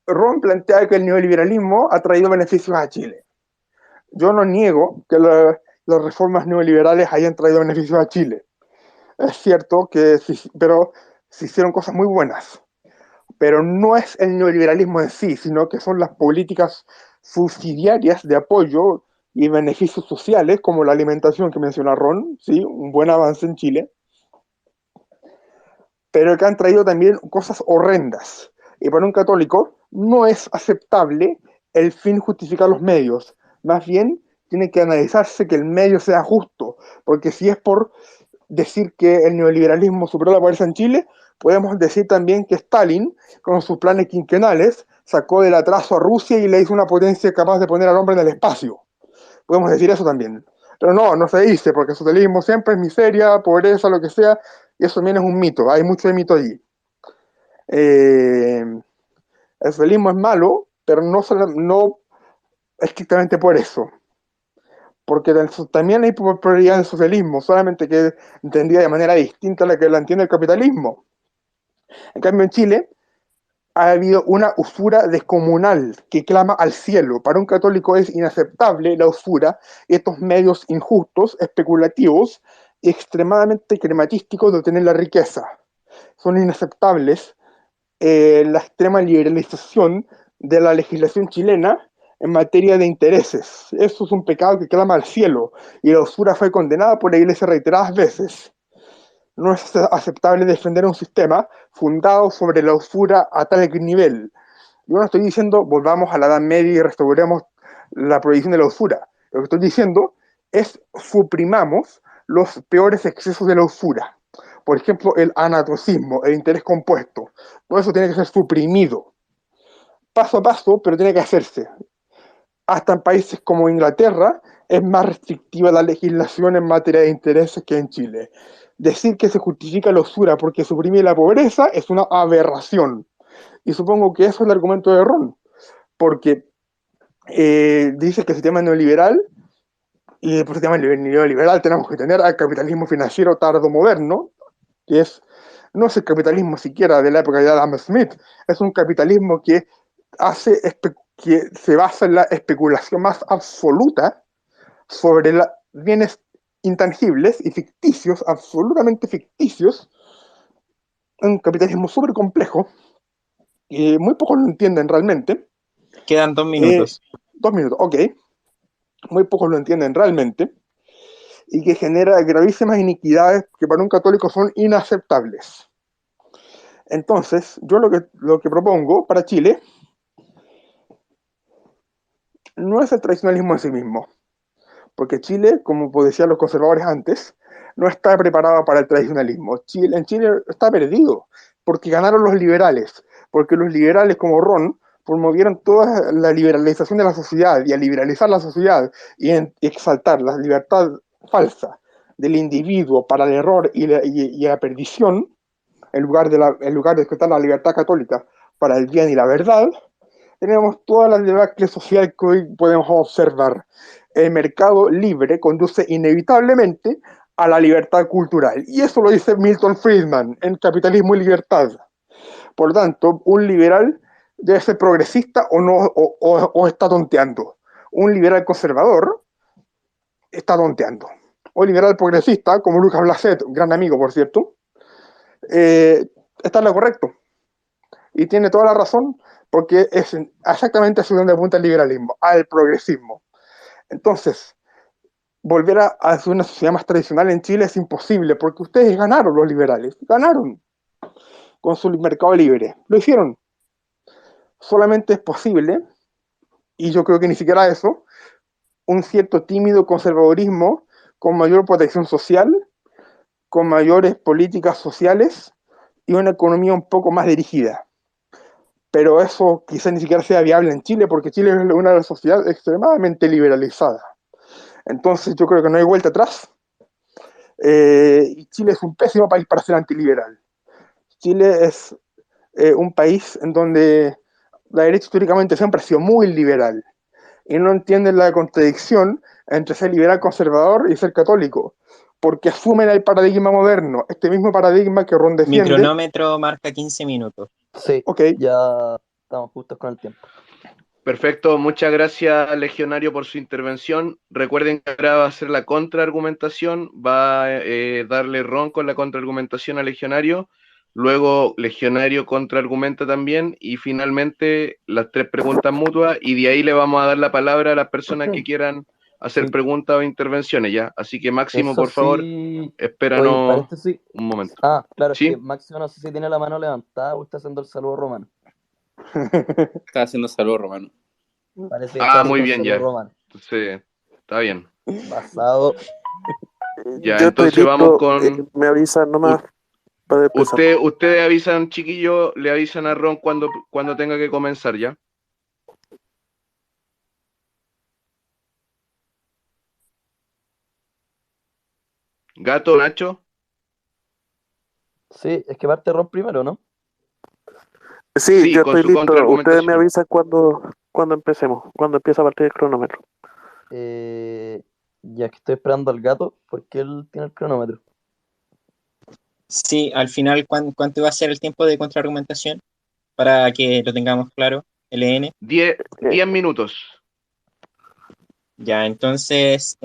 Ron plantea que el neoliberalismo ha traído beneficios a Chile. Yo no niego que las reformas neoliberales hayan traído beneficios a Chile. Es cierto que pero se hicieron cosas muy buenas. Pero no es el neoliberalismo en sí, sino que son las políticas subsidiarias de apoyo y beneficios sociales, como la alimentación que menciona Ron, ¿sí? Un buen avance en Chile, pero que han traído también cosas horrendas. Y para un católico no es aceptable el fin justificar los medios. Más bien, tiene que analizarse que el medio sea justo, porque si es por decir que el neoliberalismo superó la pobreza en Chile, podemos decir también que Stalin, con sus planes quinquenales, sacó del atraso a Rusia y le hizo una potencia capaz de poner al hombre en el espacio. Podemos decir eso también. Pero no se dice, porque el socialismo siempre es miseria, pobreza, lo que sea, y eso también es un mito, hay mucho de mito allí. El socialismo es malo, pero no estrictamente por eso, porque también hay prioridad en el socialismo, solamente que entendida de manera distinta a la que la entiende el capitalismo. En cambio, en Chile ha habido una usura descomunal que clama al cielo. Para un católico es inaceptable la usura y estos medios injustos, especulativos y extremadamente crematísticos de obtener la riqueza. Son inaceptables la extrema liberalización de la legislación chilena en materia de intereses. Eso es un pecado que clama al cielo y la usura fue condenada por la Iglesia reiteradas veces. No es aceptable defender un sistema fundado sobre la usura a tal nivel. Yo no estoy diciendo volvamos a la Edad Media y restauremos la prohibición de la usura. Lo que estoy diciendo es suprimamos los peores excesos de la usura. Por ejemplo, el anatocismo, el interés compuesto. Todo eso tiene que ser suprimido. Paso a paso, pero tiene que hacerse. Hasta en países como Inglaterra es más restrictiva la legislación en materia de intereses que en Chile. Decir que se justifica la usura porque suprime la pobreza es una aberración. Y supongo que eso es el argumento de Ron, porque dice que el sistema neoliberal, y por el sistema neoliberal tenemos que tener al capitalismo financiero tardomoderno, que no es el capitalismo siquiera de la época de Adam Smith, es un capitalismo que se basa en la especulación más absoluta sobre bienes intangibles y ficticios, absolutamente ficticios, un capitalismo súper complejo, y muy pocos lo entienden realmente. Quedan 2 minutos. 2 minutos, ok. Muy pocos lo entienden realmente, y que genera gravísimas iniquidades que para un católico son inaceptables. Entonces, yo lo que propongo para Chile no es el tradicionalismo en sí mismo, porque Chile, como decían los conservadores antes, no está preparado para el tradicionalismo. En Chile está perdido, porque ganaron los liberales, porque los liberales como Ron promovieron toda la liberalización de la sociedad, y al liberalizar la sociedad y exaltar la libertad falsa del individuo para el error y la perdición, en lugar de exaltar la libertad católica para el bien y la verdad, tenemos toda la debacle social que hoy podemos observar. El mercado libre conduce inevitablemente a la libertad cultural. Y eso lo dice Milton Friedman en Capitalismo y Libertad. Por lo tanto, un liberal debe ser progresista o está tonteando. Un liberal conservador está tonteando. O liberal progresista, como Lucas Blasset, un gran amigo, por cierto, está en lo correcto. Y tiene toda la razón, porque es exactamente hacia donde apunta el liberalismo, al progresismo. Entonces, volver a hacer una sociedad más tradicional en Chile es imposible, porque ustedes ganaron, los liberales, ganaron con su mercado libre, lo hicieron. Solamente es posible, y yo creo que ni siquiera eso, un cierto tímido conservadurismo con mayor protección social, con mayores políticas sociales y una economía un poco más dirigida. Pero eso quizás ni siquiera sea viable en Chile, porque Chile es una sociedad extremadamente liberalizada. Entonces yo creo que no hay vuelta atrás. Y Chile es un pésimo país para ser antiliberal. Chile es un país en donde la derecha históricamente siempre ha sido muy liberal, y no entienden la contradicción entre ser liberal conservador y ser católico, porque asumen el paradigma moderno, este mismo paradigma que Ron Mi defiende. cronómetro marca 15 minutos. Sí, Ok, ya estamos justos con el tiempo. Perfecto, muchas gracias, Legionario, por su intervención. Recuerden que ahora va a ser la contraargumentación, va a darle Ron con la contraargumentación a Legionario, luego Legionario contraargumenta también, y finalmente las 3 preguntas mutuas, y de ahí le vamos a dar la palabra a las personas que quieran hacer Sí. preguntas o intervenciones, ¿ya? Así que Máximo, Eso por favor, sí. Oye, espéranos paréntesis. un momento. Claro, es que ¿Sí? Máximo no sé si tiene la mano levantada o está haciendo el saludo romano. Está haciendo saludo, Romano. Parece que está Muy haciendo el bien, saludo ya. romano. Entonces, Está bien. Basado. Ya, Yo estoy entonces vamos listo. con... Me avisan nomás para empezar. Ustedes avisan, chiquillos, le avisan a Ron cuando tenga que comenzar, ¿ya? Gato, Nacho. Sí, es que parte Ron primero, ¿no? Sí, Sí, yo con estoy su listo. Ustedes me contraargumentación. avisan cuando empecemos, cuando empieza a partir el cronómetro. Ya que estoy esperando al gato, porque él tiene el cronómetro. Sí, al final, ¿cuánto va a ser el tiempo de contraargumentación? Para que lo tengamos claro, LN. 10 minutos. Ya, entonces,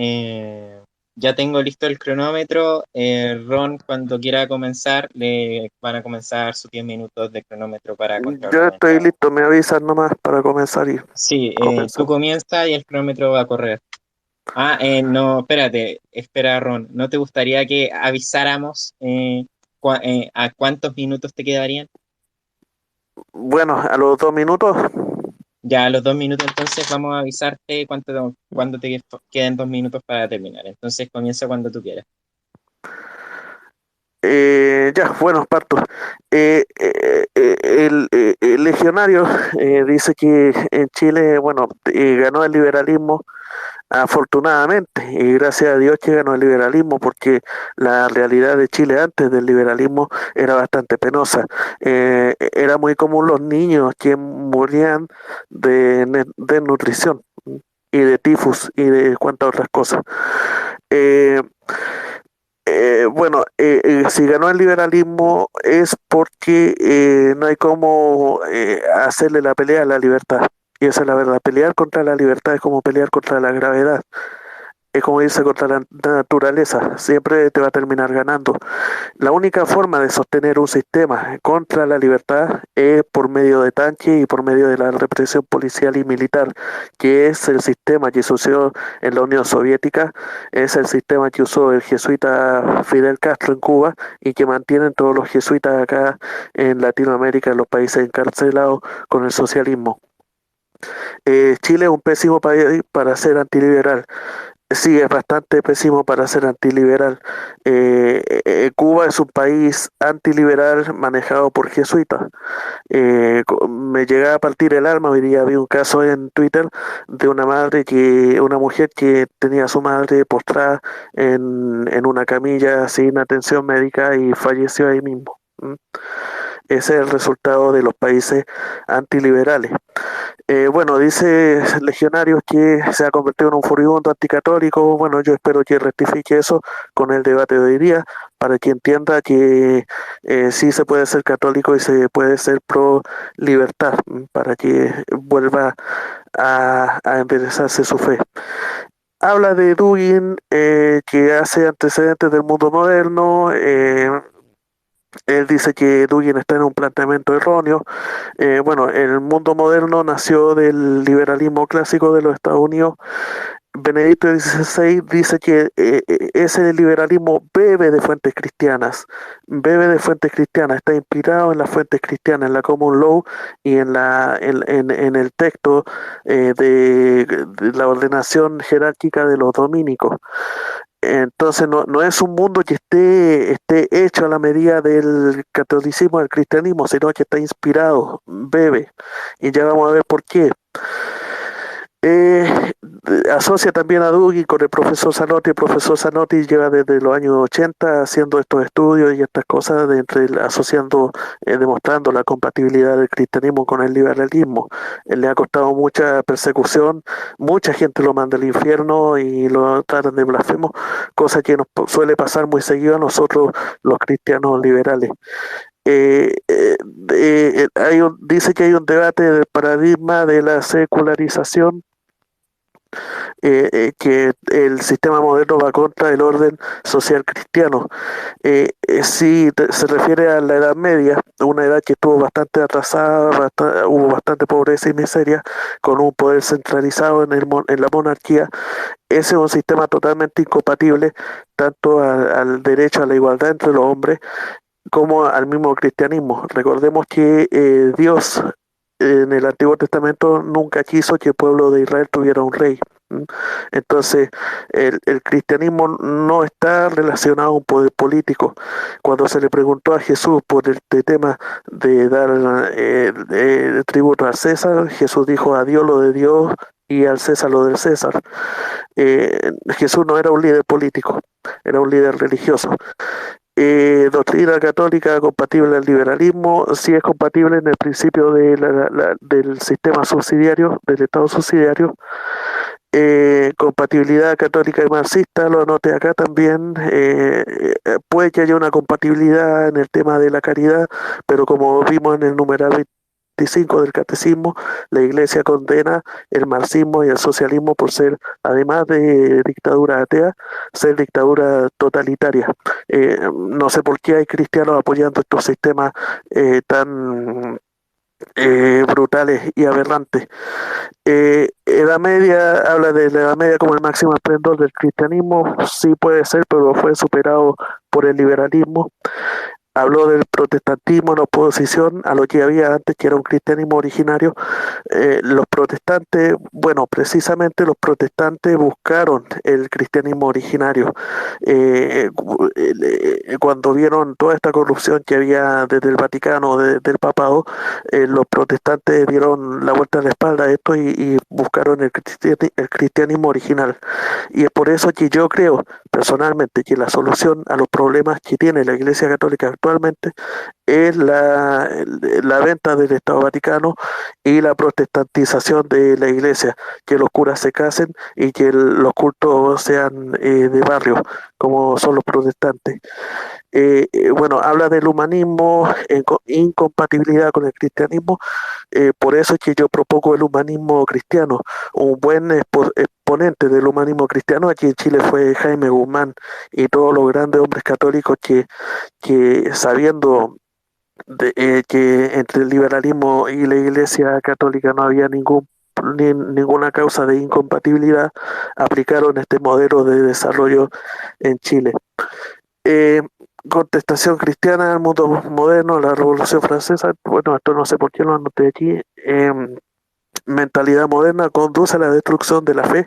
ya tengo listo el cronómetro. Ron, cuando quiera comenzar, le van a comenzar sus 10 minutos de cronómetro para Yo estoy contraargumentar. listo, me avisan nomás para comenzar y Sí, tú comenzamos. comienzas y el cronómetro va a correr. No, espérate, espera, Ron. ¿No te gustaría que avisáramos a cuántos minutos te quedarían? Bueno, a los 2 minutos. Ya a los 2 minutos, entonces vamos a avisarte cuánto te quedan 2 minutos para terminar. Entonces comienza cuando tú quieras. Ya, bueno, parto. El legionario dice que en Chile, bueno, ganó el liberalismo afortunadamente, y gracias a Dios que ganó el liberalismo, porque la realidad de Chile antes del liberalismo era bastante penosa. Era muy común los niños que morían de desnutrición y de tifus y de cuantas otras cosas. Eh, bueno, si ganó el liberalismo es porque no hay cómo hacerle la pelea a la libertad. Y esa es la verdad. Pelear contra la libertad es como pelear contra la gravedad. Es como irse contra la naturaleza. Siempre te va a terminar ganando. La única forma de sostener un sistema contra la libertad es por medio de tanques y por medio de la represión policial y militar, que es el sistema que se usó en la Unión Soviética, es el sistema que usó el jesuita Fidel Castro en Cuba y que mantienen todos los jesuitas acá en Latinoamérica, en los países encarcelados con el socialismo. Chile es un pésimo país para ser antiliberal. Sí, es bastante pésimo para ser antiliberal. Cuba es un país antiliberal manejado por jesuitas. Me llega a partir el alma. Hoy día vi un caso en Twitter de una mujer que tenía a su madre postrada en una camilla sin atención médica y falleció ahí mismo. ¿Mm? Ese es el resultado de los países antiliberales. Bueno, dice Legionarios que se ha convertido en un furibundo anticatólico. Bueno, yo espero que rectifique eso con el debate de hoy día, para que entienda que sí se puede ser católico y se puede ser pro libertad, para que vuelva a enderezarse su fe. Habla de Dugin, que hace antecedentes del mundo moderno. Él dice que Dugin está en un planteamiento erróneo. Bueno, el mundo moderno nació del liberalismo clásico de los Estados Unidos. Benedicto XVI dice que ese liberalismo está inspirado en las fuentes cristianas, en la Common Law y en el texto de la ordenación jerárquica de los dominicos. Entonces no es un mundo que esté hecho a la medida del catolicismo, del cristianismo, sino que está inspirado, bebe. Y ya vamos a ver por qué. Eh, Asocia también a Dugin con el profesor Zanotti. El profesor Zanotti lleva desde los años 80 haciendo estos estudios y estas cosas, demostrando la compatibilidad del cristianismo con el liberalismo. Le ha costado mucha persecución, mucha gente lo manda al infierno y lo tratan de blasfemo, cosa que nos suele pasar muy seguido a nosotros los cristianos liberales. Dice que hay un debate del paradigma de la secularización, que el sistema moderno va contra el orden social cristiano. Sí, se refiere a la Edad Media, una edad que estuvo bastante atrasada, hubo bastante pobreza y miseria, con un poder centralizado en la monarquía. Ese es un sistema totalmente incompatible tanto al derecho a la igualdad entre los hombres como al mismo cristianismo. Recordemos que Dios en el Antiguo Testamento nunca quiso que el pueblo de Israel tuviera un rey. Entonces, el cristianismo no está relacionado a un poder político. Cuando se le preguntó a Jesús por este tema de dar tributo al César, Jesús dijo a Dios lo de Dios y al César lo del César. Jesús no era un líder político, era un líder religioso. Doctrina católica compatible al liberalismo, sí es compatible en el principio de del sistema subsidiario, del Estado subsidiario. Compatibilidad católica y marxista, lo anoté acá también. Puede que haya una compatibilidad en el tema de la caridad, pero como vimos en el numeral 25 del Catecismo, la Iglesia condena el marxismo y el socialismo por ser, además de dictadura atea, ser dictadura totalitaria. No sé por qué hay cristianos apoyando estos sistemas tan brutales y aberrantes. Edad Media, habla de la Edad Media como el máximo esplendor del cristianismo, sí puede ser, pero fue superado por el liberalismo. Habló del protestantismo en oposición a lo que había antes, que era un cristianismo originario. Los protestantes, bueno, precisamente los protestantes buscaron el cristianismo originario. Cuando vieron toda esta corrupción que había desde el Vaticano, del papado, los protestantes dieron la vuelta a la espalda a esto y buscaron el cristianismo original. Y es por eso que yo creo personalmente que la solución a los problemas que tiene la Iglesia Católica actualmente es la venta del Estado Vaticano y la protestantización de la Iglesia, que los curas se casen y que los cultos sean de barrio, como son los protestantes. Bueno, habla del humanismo en incompatibilidad con el cristianismo, por eso es que yo propongo el humanismo cristiano. Un buen exponente del humanismo cristiano aquí en Chile fue Jaime Guzmán y todos los grandes hombres católicos que sabiendo que entre el liberalismo y la Iglesia Católica no había ninguna causa de incompatibilidad, aplicaron este modelo de desarrollo en Chile. Eh, Contestación cristiana al mundo moderno, la Revolución Francesa. Bueno, esto no sé por qué lo anoté aquí. Mentalidad moderna conduce a la destrucción de la fe.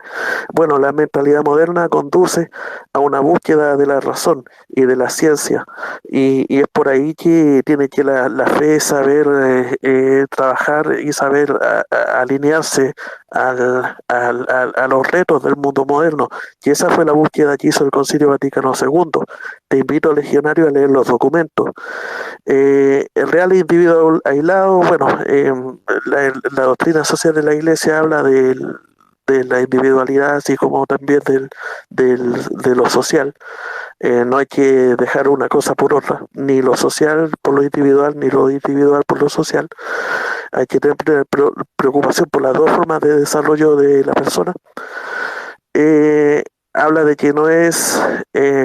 Bueno, la mentalidad moderna conduce a una búsqueda de la razón y de la ciencia. Y es por ahí que tiene que la fe saber trabajar y saber alinearse a los retos del mundo moderno. Y esa fue la búsqueda que hizo el Concilio Vaticano II. Te invito, legionario, a leer los documentos. El real individuo aislado, bueno, la doctrina social de la Iglesia habla de la individualidad, así como también de lo social. No hay que dejar una cosa por otra, ni lo social por lo individual, ni lo individual por lo social. Hay que tener preocupación por las dos formas de desarrollo de la persona. Habla de que no es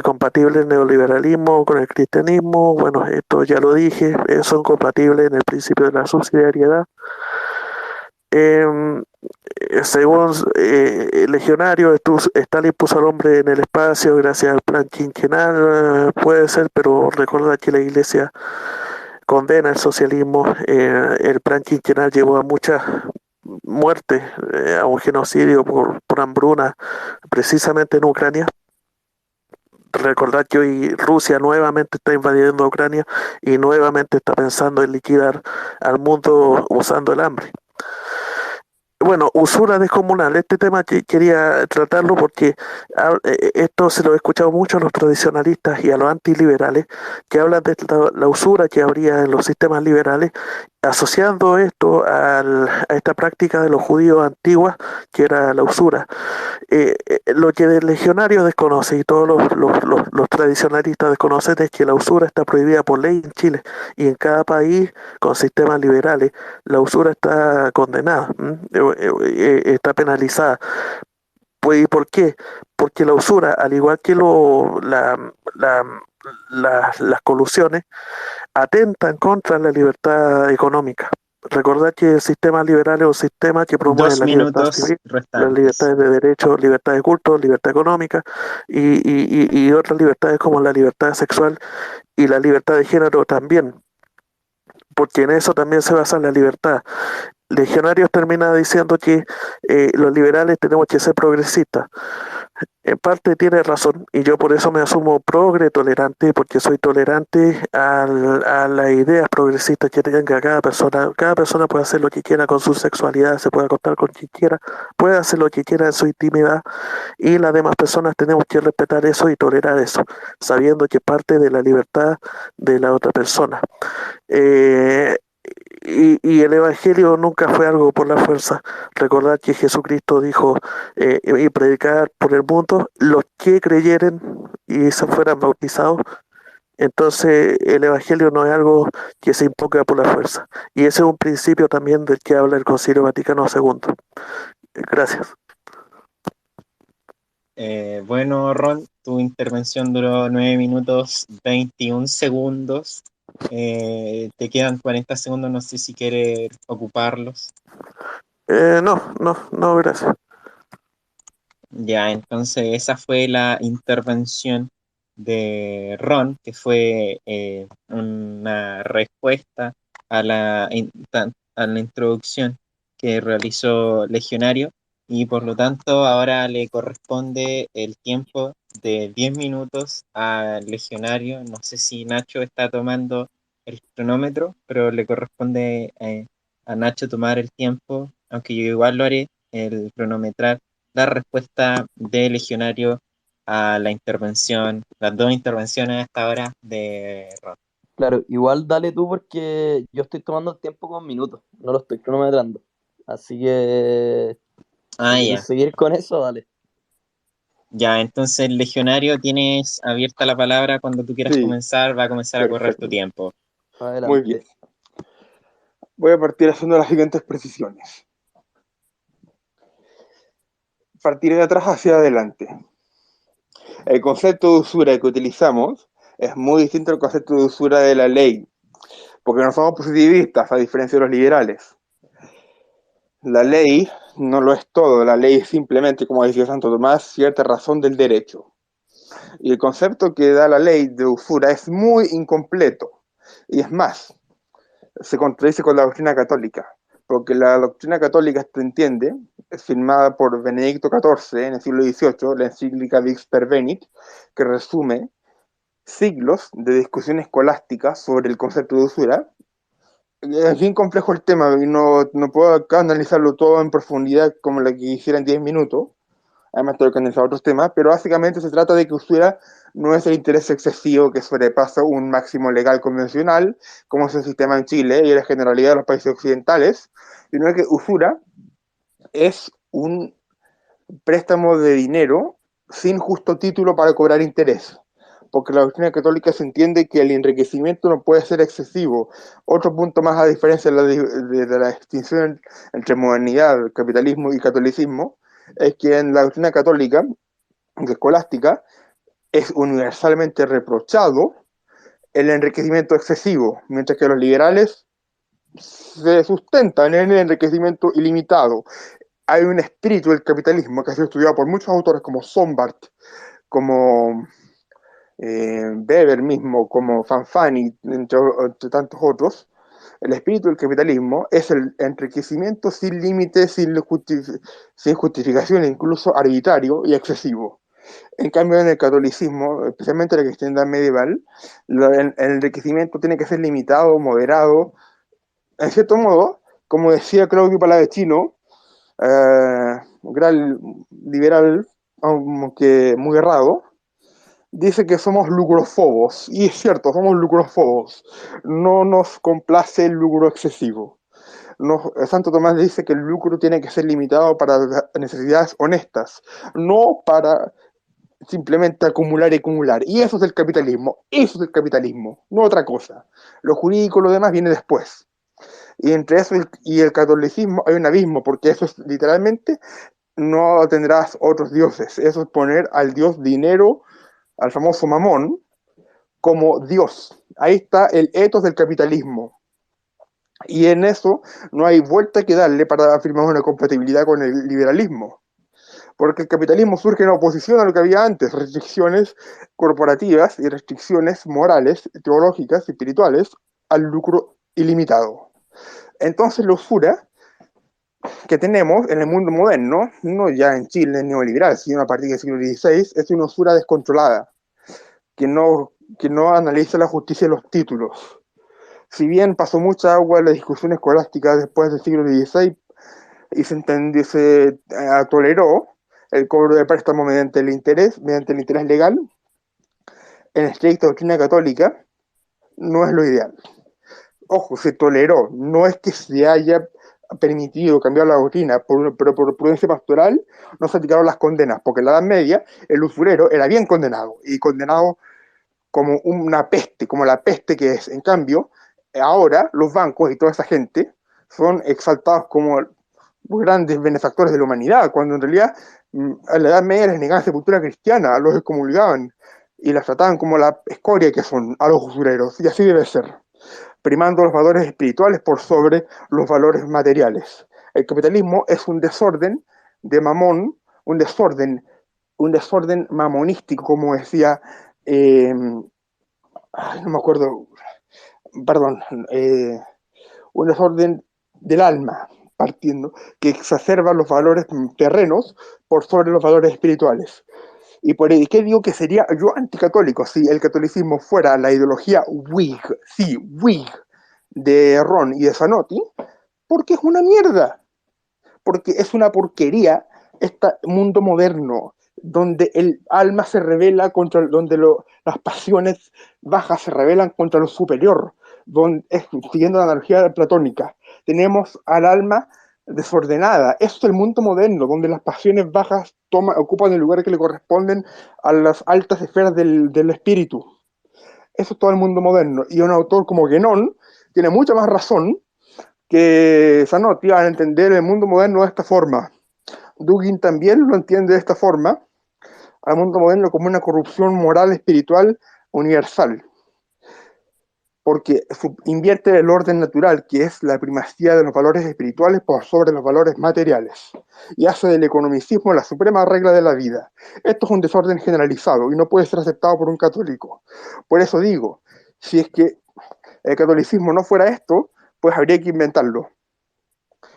compatible el neoliberalismo con el cristianismo. Bueno, esto ya lo dije, son compatibles en el principio de la subsidiariedad. Según el legionario, Stalin puso al hombre en el espacio gracias al plan quinquenal, puede ser, pero recuerda que la Iglesia condena el socialismo. El plan quinquenal llevó a muchas muertes, a un genocidio por hambruna, precisamente en Ucrania. Recordad que hoy Rusia nuevamente está invadiendo Ucrania y nuevamente está pensando en liquidar al mundo usando el hambre. Bueno, usura descomunal. Este tema que quería tratarlo porque esto se lo he escuchado mucho a los tradicionalistas y a los antiliberales que hablan de la usura que habría en los sistemas liberales, asociando esto a esta práctica de los judíos antiguos, que era la usura. Lo que el legionario desconoce y todos los tradicionalistas desconocen es que la usura está prohibida por ley en Chile y en cada país con sistemas liberales la usura está condenada, está penalizada. Pues, ¿y por qué? Porque la usura, al igual que las colusiones, atentan contra la libertad económica. Recordad que el sistema liberal es un sistema que promueve la libertad civil, las libertades de derecho, libertad de culto, libertad económica y otras libertades como la libertad sexual y la libertad de género también. porque en eso también se basa la libertad. Legionarios termina diciendo que los liberales tenemos que ser progresistas. En parte tiene razón, y yo por eso me asumo progre tolerante, porque soy tolerante a las ideas progresistas que tenga cada persona. Cada persona puede hacer lo que quiera con su sexualidad, se puede acostar con quien quiera, puede hacer lo que quiera en su intimidad, y las demás personas tenemos que respetar eso y tolerar eso, sabiendo que es parte de la libertad de la otra persona. Eh, y el Evangelio nunca fue algo por la fuerza. Recordar que Jesucristo dijo y predicar por el mundo los que creyeren y se fueran bautizados. Entonces el Evangelio no es algo que se imponga por la fuerza. Y ese es un principio también del que habla el Concilio Vaticano II. Gracias. Bueno, Ron, tu intervención duró 9 minutos 21 segundos. Te quedan 40 segundos, no sé si quieres ocuparlos. No, gracias. Ya, entonces esa fue la intervención de Ron, que fue una respuesta a a la introducción que realizó Legionario, y por lo tanto ahora le corresponde el tiempo de 10 minutos al Legionario. No sé si Nacho está tomando el cronómetro, pero le corresponde a Nacho tomar el tiempo, aunque yo igual lo haré, el cronometrar la respuesta de Legionario a la intervención, las dos intervenciones hasta ahora de Ron. Claro, igual dale tú porque yo estoy tomando el tiempo con minutos, no lo estoy cronometrando. Así que si Ya. quieres seguir con eso, dale. Ya, entonces, Legionario, tienes abierta la palabra cuando tú quieras Sí, comenzar, va a comenzar a correr perfecto. tu tiempo. Adelante. Muy bien. Voy a partir haciendo las siguientes precisiones. Partiré de atrás hacia adelante. El concepto de usura que utilizamos es muy distinto al concepto de usura de la ley, porque no somos positivistas, a diferencia de los liberales. La ley no lo es todo, la ley es simplemente, como decía Santo Tomás, cierta razón del derecho. Y el concepto que da la ley de usura es muy incompleto. Y es más, se contradice con la doctrina católica, porque la doctrina católica se entiende, es firmada por Benedicto XIV en el siglo XVIII, la encíclica Vix Pervenit, que resume siglos de discusión escolástica sobre el concepto de usura. Es bien complejo el tema y no puedo acá analizarlo todo en profundidad como lo que quisiera en 10 minutos. Además tengo que analizar otros temas, pero básicamente se trata de que usura no es el interés excesivo que sobrepasa un máximo legal convencional, como es el sistema en Chile y la generalidad de los países occidentales, sino que usura es un préstamo de dinero sin justo título para cobrar interés, porque la doctrina católica se entiende que el enriquecimiento no puede ser excesivo. Otro punto más a diferencia de la distinción entre modernidad, capitalismo y catolicismo, es que en la doctrina católica, escolástica, es universalmente reprochado el enriquecimiento excesivo, mientras que los liberales se sustentan en el enriquecimiento ilimitado. Hay un espíritu del capitalismo que ha sido estudiado por muchos autores como Sombart, como Weber mismo, como Fanfani, entre tantos otros. El espíritu del capitalismo es el enriquecimiento sin límites, sin justificación, incluso arbitrario y excesivo. En cambio, en el catolicismo, especialmente en la cristiandad medieval, el enriquecimiento tiene que ser limitado, moderado. En cierto modo, como decía Claudio Palavecino, un gran liberal, aunque muy errado, dice que somos lucrofobos, y es cierto, somos lucrofobos. No nos complace el lucro excesivo. Santo Tomás dice que el lucro tiene que ser limitado para necesidades honestas, no para simplemente acumular y acumular. Y eso es el capitalismo, no otra cosa. Lo jurídico, lo demás viene después. Y entre eso y el catolicismo hay un abismo, porque eso es literalmente, no tendrás otros dioses. Eso es poner al dios dinero, al famoso Mamón, como Dios. Ahí está el ethos del capitalismo. Y en eso no hay vuelta que darle para afirmar una compatibilidad con el liberalismo. Porque el capitalismo surge en oposición a lo que había antes, restricciones corporativas y restricciones morales, teológicas y espirituales al lucro ilimitado. Entonces la usura que tenemos en el mundo moderno, no ya en Chile neoliberal, sino a partir del siglo XVI, es una usura descontrolada, que no analiza la justicia de los títulos. Si bien pasó mucha agua en la discusión escolástica después del siglo XVI y se toleró el cobro de préstamo mediante el interés legal, en estricta doctrina católica, no es lo ideal. Ojo, se toleró, no es que se haya permitido cambiar la doctrina, pero por prudencia pastoral no se aplicaron las condenas, porque en la Edad Media el usurero era bien condenado, y condenado como una peste, como la peste que es. En cambio, ahora los bancos y toda esa gente son exaltados como grandes benefactores de la humanidad, cuando en realidad a la Edad Media les negaban sepultura cristiana, los excomulgaban y las trataban como la escoria que son a los usureros, y así debe ser, primando los valores espirituales por sobre los valores materiales. El capitalismo es un desorden de mamón, un desorden mamonístico, como decía, no me acuerdo, perdón, un desorden del alma, partiendo, que exacerba los valores terrenos por sobre los valores espirituales. ¿Y por qué digo que sería yo anticatólico si el catolicismo fuera la ideología Whig, sí, Whig, de Ron y de Zanotti? Porque es una mierda, porque es una porquería este mundo moderno, donde el alma se revela contra, las pasiones bajas se rebelan contra lo superior, siguiendo la analogía platónica. Tenemos al alma desordenada. Eso es el mundo moderno, donde las pasiones bajas ocupan el lugar que le corresponden a las altas esferas del espíritu. Eso es todo el mundo moderno. Y un autor como Guénon tiene mucha más razón que Zanotti al entender el mundo moderno de esta forma. Dugin también lo entiende de esta forma, al mundo moderno como una corrupción moral espiritual universal, porque invierte el orden natural, que es la primacía de los valores espirituales por sobre los valores materiales, y hace del economicismo la suprema regla de la vida. Esto es un desorden generalizado y no puede ser aceptado por un católico. Por eso digo, si es que el catolicismo no fuera esto, pues habría que inventarlo.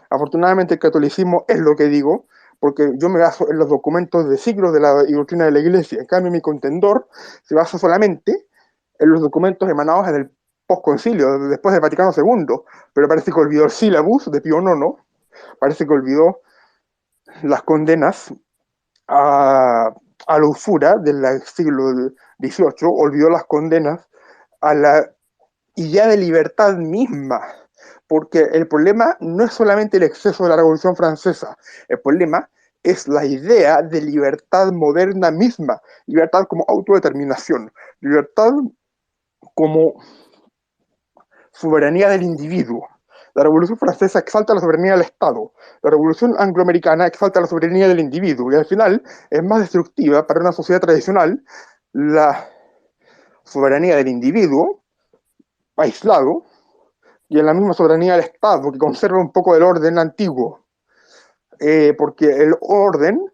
Afortunadamente el catolicismo es lo que digo, porque yo me baso en los documentos de siglos de la doctrina de la Iglesia. En cambio, mi contendor se basa solamente en los documentos emanados en el postconcilio, después del Vaticano II, pero parece que olvidó el sílabus de Pío IX, parece que olvidó las condenas a la usura del siglo XVIII, olvidó las condenas a la idea de libertad misma, porque el problema no es solamente el exceso de la Revolución Francesa, el problema es la idea de libertad moderna misma, libertad como autodeterminación, libertad como soberanía del individuo. La Revolución Francesa exalta la soberanía del Estado, la Revolución Angloamericana exalta la soberanía del individuo, y al final es más destructiva para una sociedad tradicional la soberanía del individuo aislado, y en la misma soberanía del Estado, que conserva un poco del orden antiguo, porque el orden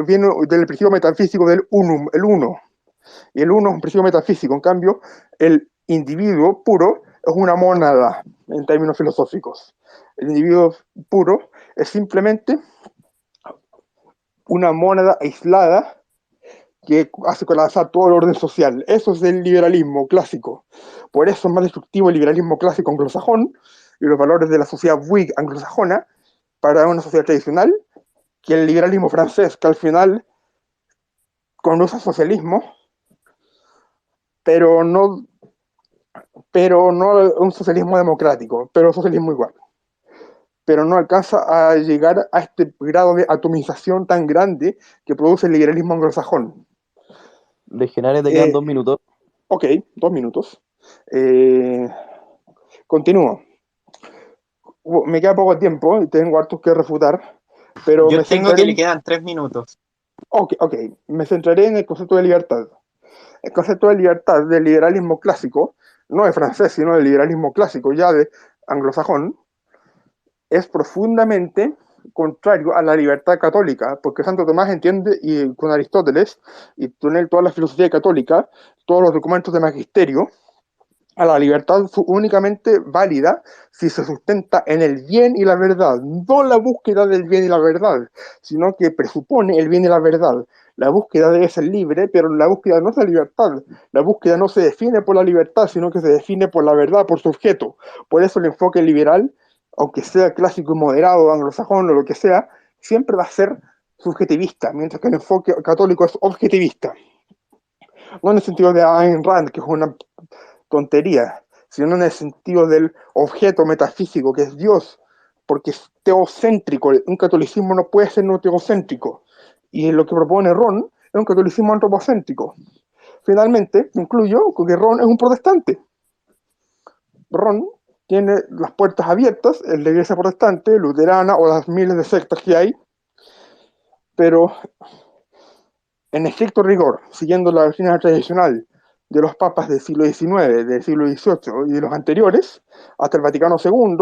viene del principio metafísico del unum, el uno, y el uno es un principio metafísico. En cambio, el individuo puro es una mónada, en términos filosóficos. El individuo puro es simplemente una mónada aislada que hace colapsar todo el orden social. Eso es el liberalismo clásico. Por eso es más destructivo el liberalismo clásico anglosajón y los valores de la sociedad Whig anglosajona para una sociedad tradicional que el liberalismo francés, que al final conduce al socialismo, pero no un socialismo democrático, pero socialismo igual. Pero no alcanza a llegar a este grado de atomización tan grande que produce el liberalismo anglosajón. Legionarios, te quedan 2 minutos. Ok, 2 minutos. Continúo. Me queda poco tiempo y tengo hartos que refutar, pero yo tengo que le quedan 3 minutos. Ok, me centraré en el concepto de libertad. El concepto de libertad del liberalismo clásico, no de francés, sino del liberalismo clásico, ya de anglosajón, es profundamente contrario a la libertad católica, porque Santo Tomás entiende, y con Aristóteles, y con él toda la filosofía católica, todos los documentos de magisterio, a la libertad únicamente válida si se sustenta en el bien y la verdad, no la búsqueda del bien y la verdad, sino que presupone el bien y la verdad. La búsqueda debe ser libre, pero la búsqueda no es la libertad. La búsqueda no se define por la libertad, sino que se define por la verdad, por su objeto. Por eso el enfoque liberal, aunque sea clásico y moderado, anglosajón o lo que sea, siempre va a ser subjetivista, mientras que el enfoque católico es objetivista. No en el sentido de Ayn Rand, que es una tontería, sino en el sentido del objeto metafísico que es Dios, porque es teocéntrico. Un catolicismo no puede ser no teocéntrico. Y lo que propone Ron es un catolicismo antropocéntrico. Finalmente, concluyo con que Ron es un protestante. Ron tiene las puertas abiertas en la iglesia protestante, luterana o las miles de sectas que hay, pero en estricto rigor, siguiendo la doctrina tradicional de los papas del siglo XIX, del siglo XVIII y de los anteriores, hasta el Vaticano II,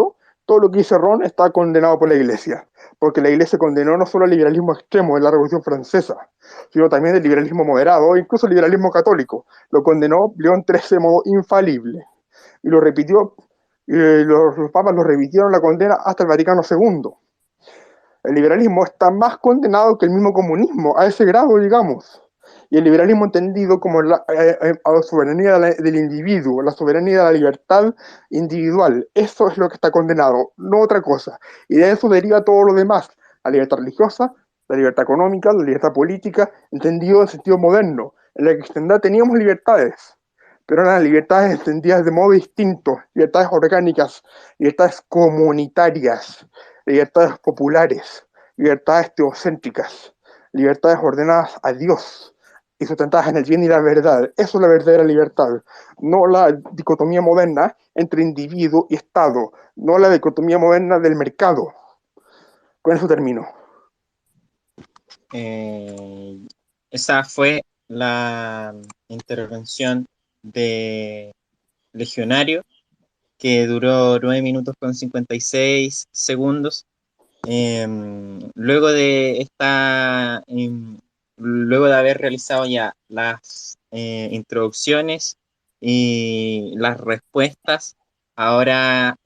todo lo que dice Ron está condenado por la Iglesia, porque la Iglesia condenó no solo el liberalismo extremo de la Revolución Francesa, sino también el liberalismo moderado e incluso el liberalismo católico. Lo condenó León XIII de modo infalible, y lo repitió, los papas lo repitieron la condena hasta el Vaticano II. El liberalismo está más condenado que el mismo comunismo, a ese grado, digamos. Y el liberalismo entendido como a la soberanía del individuo, la soberanía de la libertad individual. Eso es lo que está condenado, no otra cosa. Y de eso deriva todo lo demás. La libertad religiosa, la libertad económica, la libertad política, entendido en sentido moderno. En la cristiandad teníamos libertades, pero eran libertades entendidas de modo distinto, libertades orgánicas, libertades comunitarias, libertades populares, libertades teocéntricas, libertades ordenadas a Dios y sustentadas en el bien y la verdad. Eso es la verdadera libertad, no la dicotomía moderna entre individuo y Estado, no la dicotomía moderna del mercado. Con eso termino. Esa fue la intervención de Legionario, que duró 9 minutos con 56 segundos. Luego de luego de haber realizado ya las introducciones y las respuestas, ahora,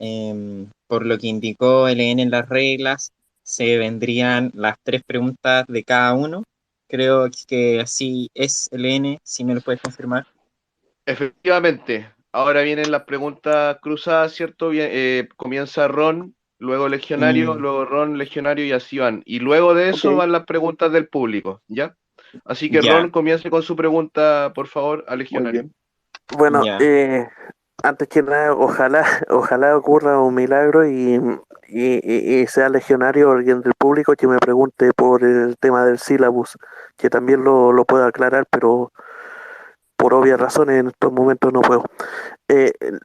por lo que indicó LN en las reglas, se vendrían las 3 preguntas de cada uno. Creo que así es, LN, si me lo puedes confirmar. Efectivamente, ahora vienen las preguntas cruzadas, ¿cierto? Comienza Ron, luego Legionario, luego Ron, Legionario y así van. Y luego de eso van las preguntas del público, ¿ya? Así que Ya. Ron, comience con su pregunta, por favor, a Muy Legionario. bien. Bueno, Ya. antes que nada, ojalá ocurra un milagro y sea legionario alguien del público que me pregunte por el tema del sílabus, que también lo puedo aclarar, pero por obvias razones en estos momentos no puedo.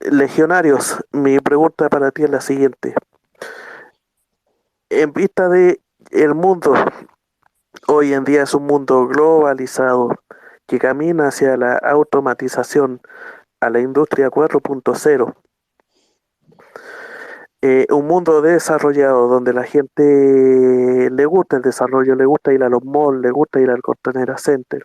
Legionarios, mi pregunta para ti es la siguiente. En vista de el mundo, hoy en día es un mundo globalizado que camina hacia la automatización, a la industria 4.0. Un mundo desarrollado donde la gente le gusta el desarrollo, le gusta ir a los malls, le gusta ir al Costanera Center,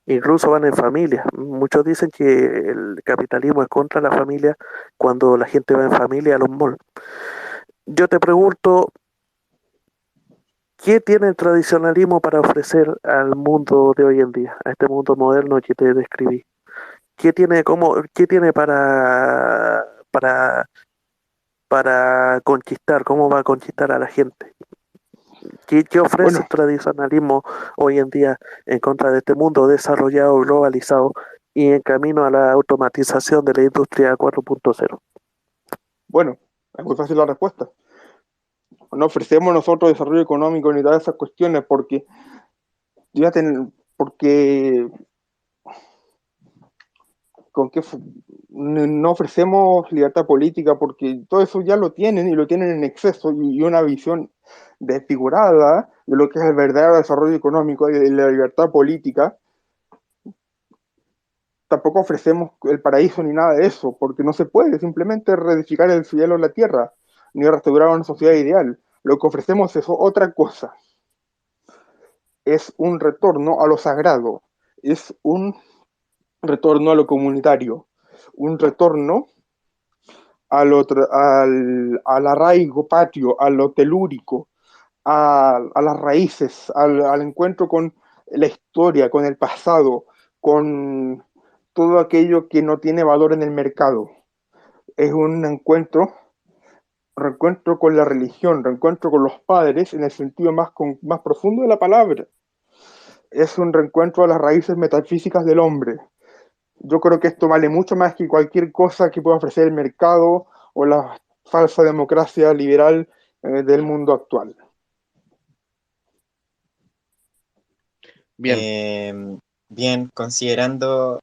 incluso van en familia. Muchos dicen que el capitalismo es contra la familia cuando la gente va en familia a los malls. Yo te pregunto, ¿qué tiene el tradicionalismo para ofrecer al mundo de hoy en día, a este mundo moderno que te describí? ¿Qué tiene, qué tiene para conquistar? ¿Cómo va a conquistar a la gente? ¿Qué ofrece el tradicionalismo hoy en día en contra de este mundo desarrollado, globalizado y en camino a la automatización de la industria 4.0? Bueno, es muy fácil la respuesta. No ofrecemos nosotros desarrollo económico ni todas esas cuestiones porque porque no ofrecemos libertad política porque todo eso ya lo tienen y lo tienen en exceso y una visión desfigurada de lo que es el verdadero desarrollo económico y de la libertad política. Tampoco ofrecemos el paraíso ni nada de eso, porque no se puede simplemente reedificar el cielo en la tierra, ni restaurar una sociedad ideal. Lo que ofrecemos es otra cosa. Es un retorno a lo sagrado, es un retorno a lo comunitario, un retorno al arraigo patrio, a lo telúrico, a las raíces, al encuentro con la historia, con el pasado, con todo aquello que no tiene valor en el mercado. Es un reencuentro con la religión, reencuentro con los padres en el sentido más profundo de la palabra. Es un reencuentro a las raíces metafísicas del hombre. Yo creo que esto vale mucho más que cualquier cosa que pueda ofrecer el mercado o la falsa democracia liberal del mundo actual. Bien, Bien, considerando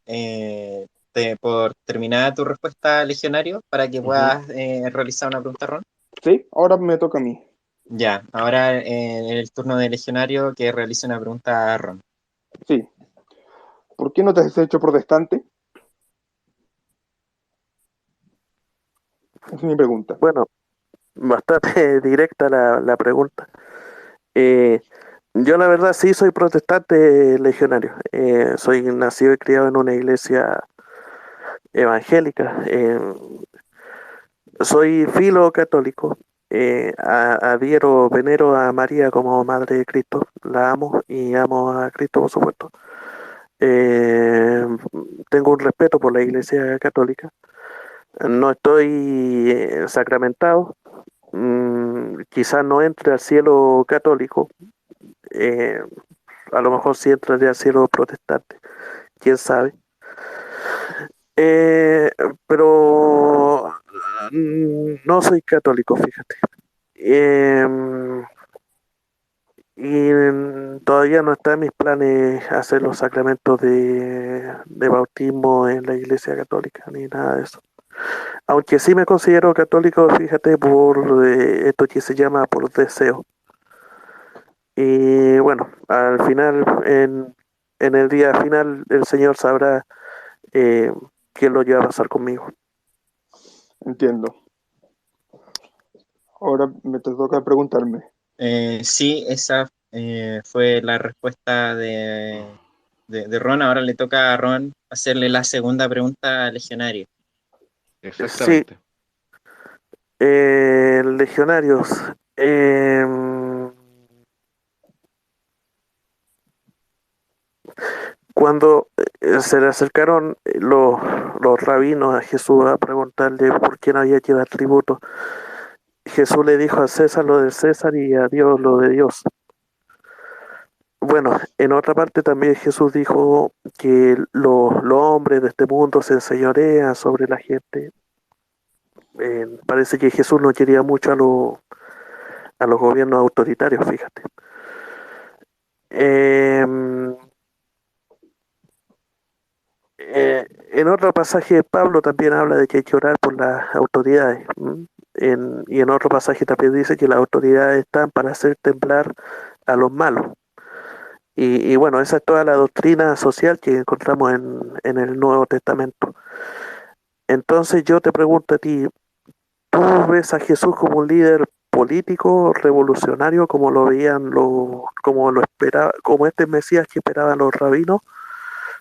por terminada tu respuesta, Legionario, para que puedas realizar una pregunta, Ron. ¿Sí? Ahora me toca a mí. Ya, ahora en el turno de Legionario que realice una pregunta a Ron. Sí. ¿Por qué no te has hecho protestante? Esa es mi pregunta. Bueno, bastante directa la pregunta. Yo la verdad sí soy protestante legionario. Soy nacido y criado en una iglesia evangélica. Soy filo católico. Adhiero, venero a María como Madre de Cristo. La amo y amo a Cristo, por supuesto. Eh, Tengo un respeto por la iglesia católica. No estoy sacramentado. Quizás no entre al cielo católico. eh, a lo mejor sí entraría al cielo protestante, quién sabe. Eh, pero no soy católico, fíjate. Em, Todavía no está en mis planes hacer los sacramentos de bautismo en la iglesia católica, ni nada de eso. Aunque sí me considero católico, fíjate, por esto que se llama por deseo. Y bueno, al final, en el día final, el Señor sabrá eh, qué es lo que va a pasar conmigo. Entiendo. Ahora me toca preguntarme. Sí, esa fue la respuesta de Ron. Ahora le toca a Ron hacerle la segunda pregunta al Legionario. Sí, exactamente. legionarios. Cuando se le acercaron los rabinos a Jesús a preguntarle por qué no había que dar tributo, Jesús le dijo a César lo del César y a Dios lo de Dios. Bueno, en otra parte también Jesús dijo que los hombres de este mundo se enseñorean sobre la gente. Parece que Jesús no quería mucho a los gobiernos autoritarios, fíjate. Em, en otro pasaje Pablo también habla de que hay que orar por las autoridades. Y en otro pasaje también dice que las autoridades están para hacer temblar a los malos. Y bueno, esa es toda la doctrina social que encontramos en el Nuevo Testamento. Entonces yo te pregunto a ti, ¿tú ves a Jesús como un líder político, revolucionario, como lo veían como lo esperaba, como este Mesías que esperaban los rabinos,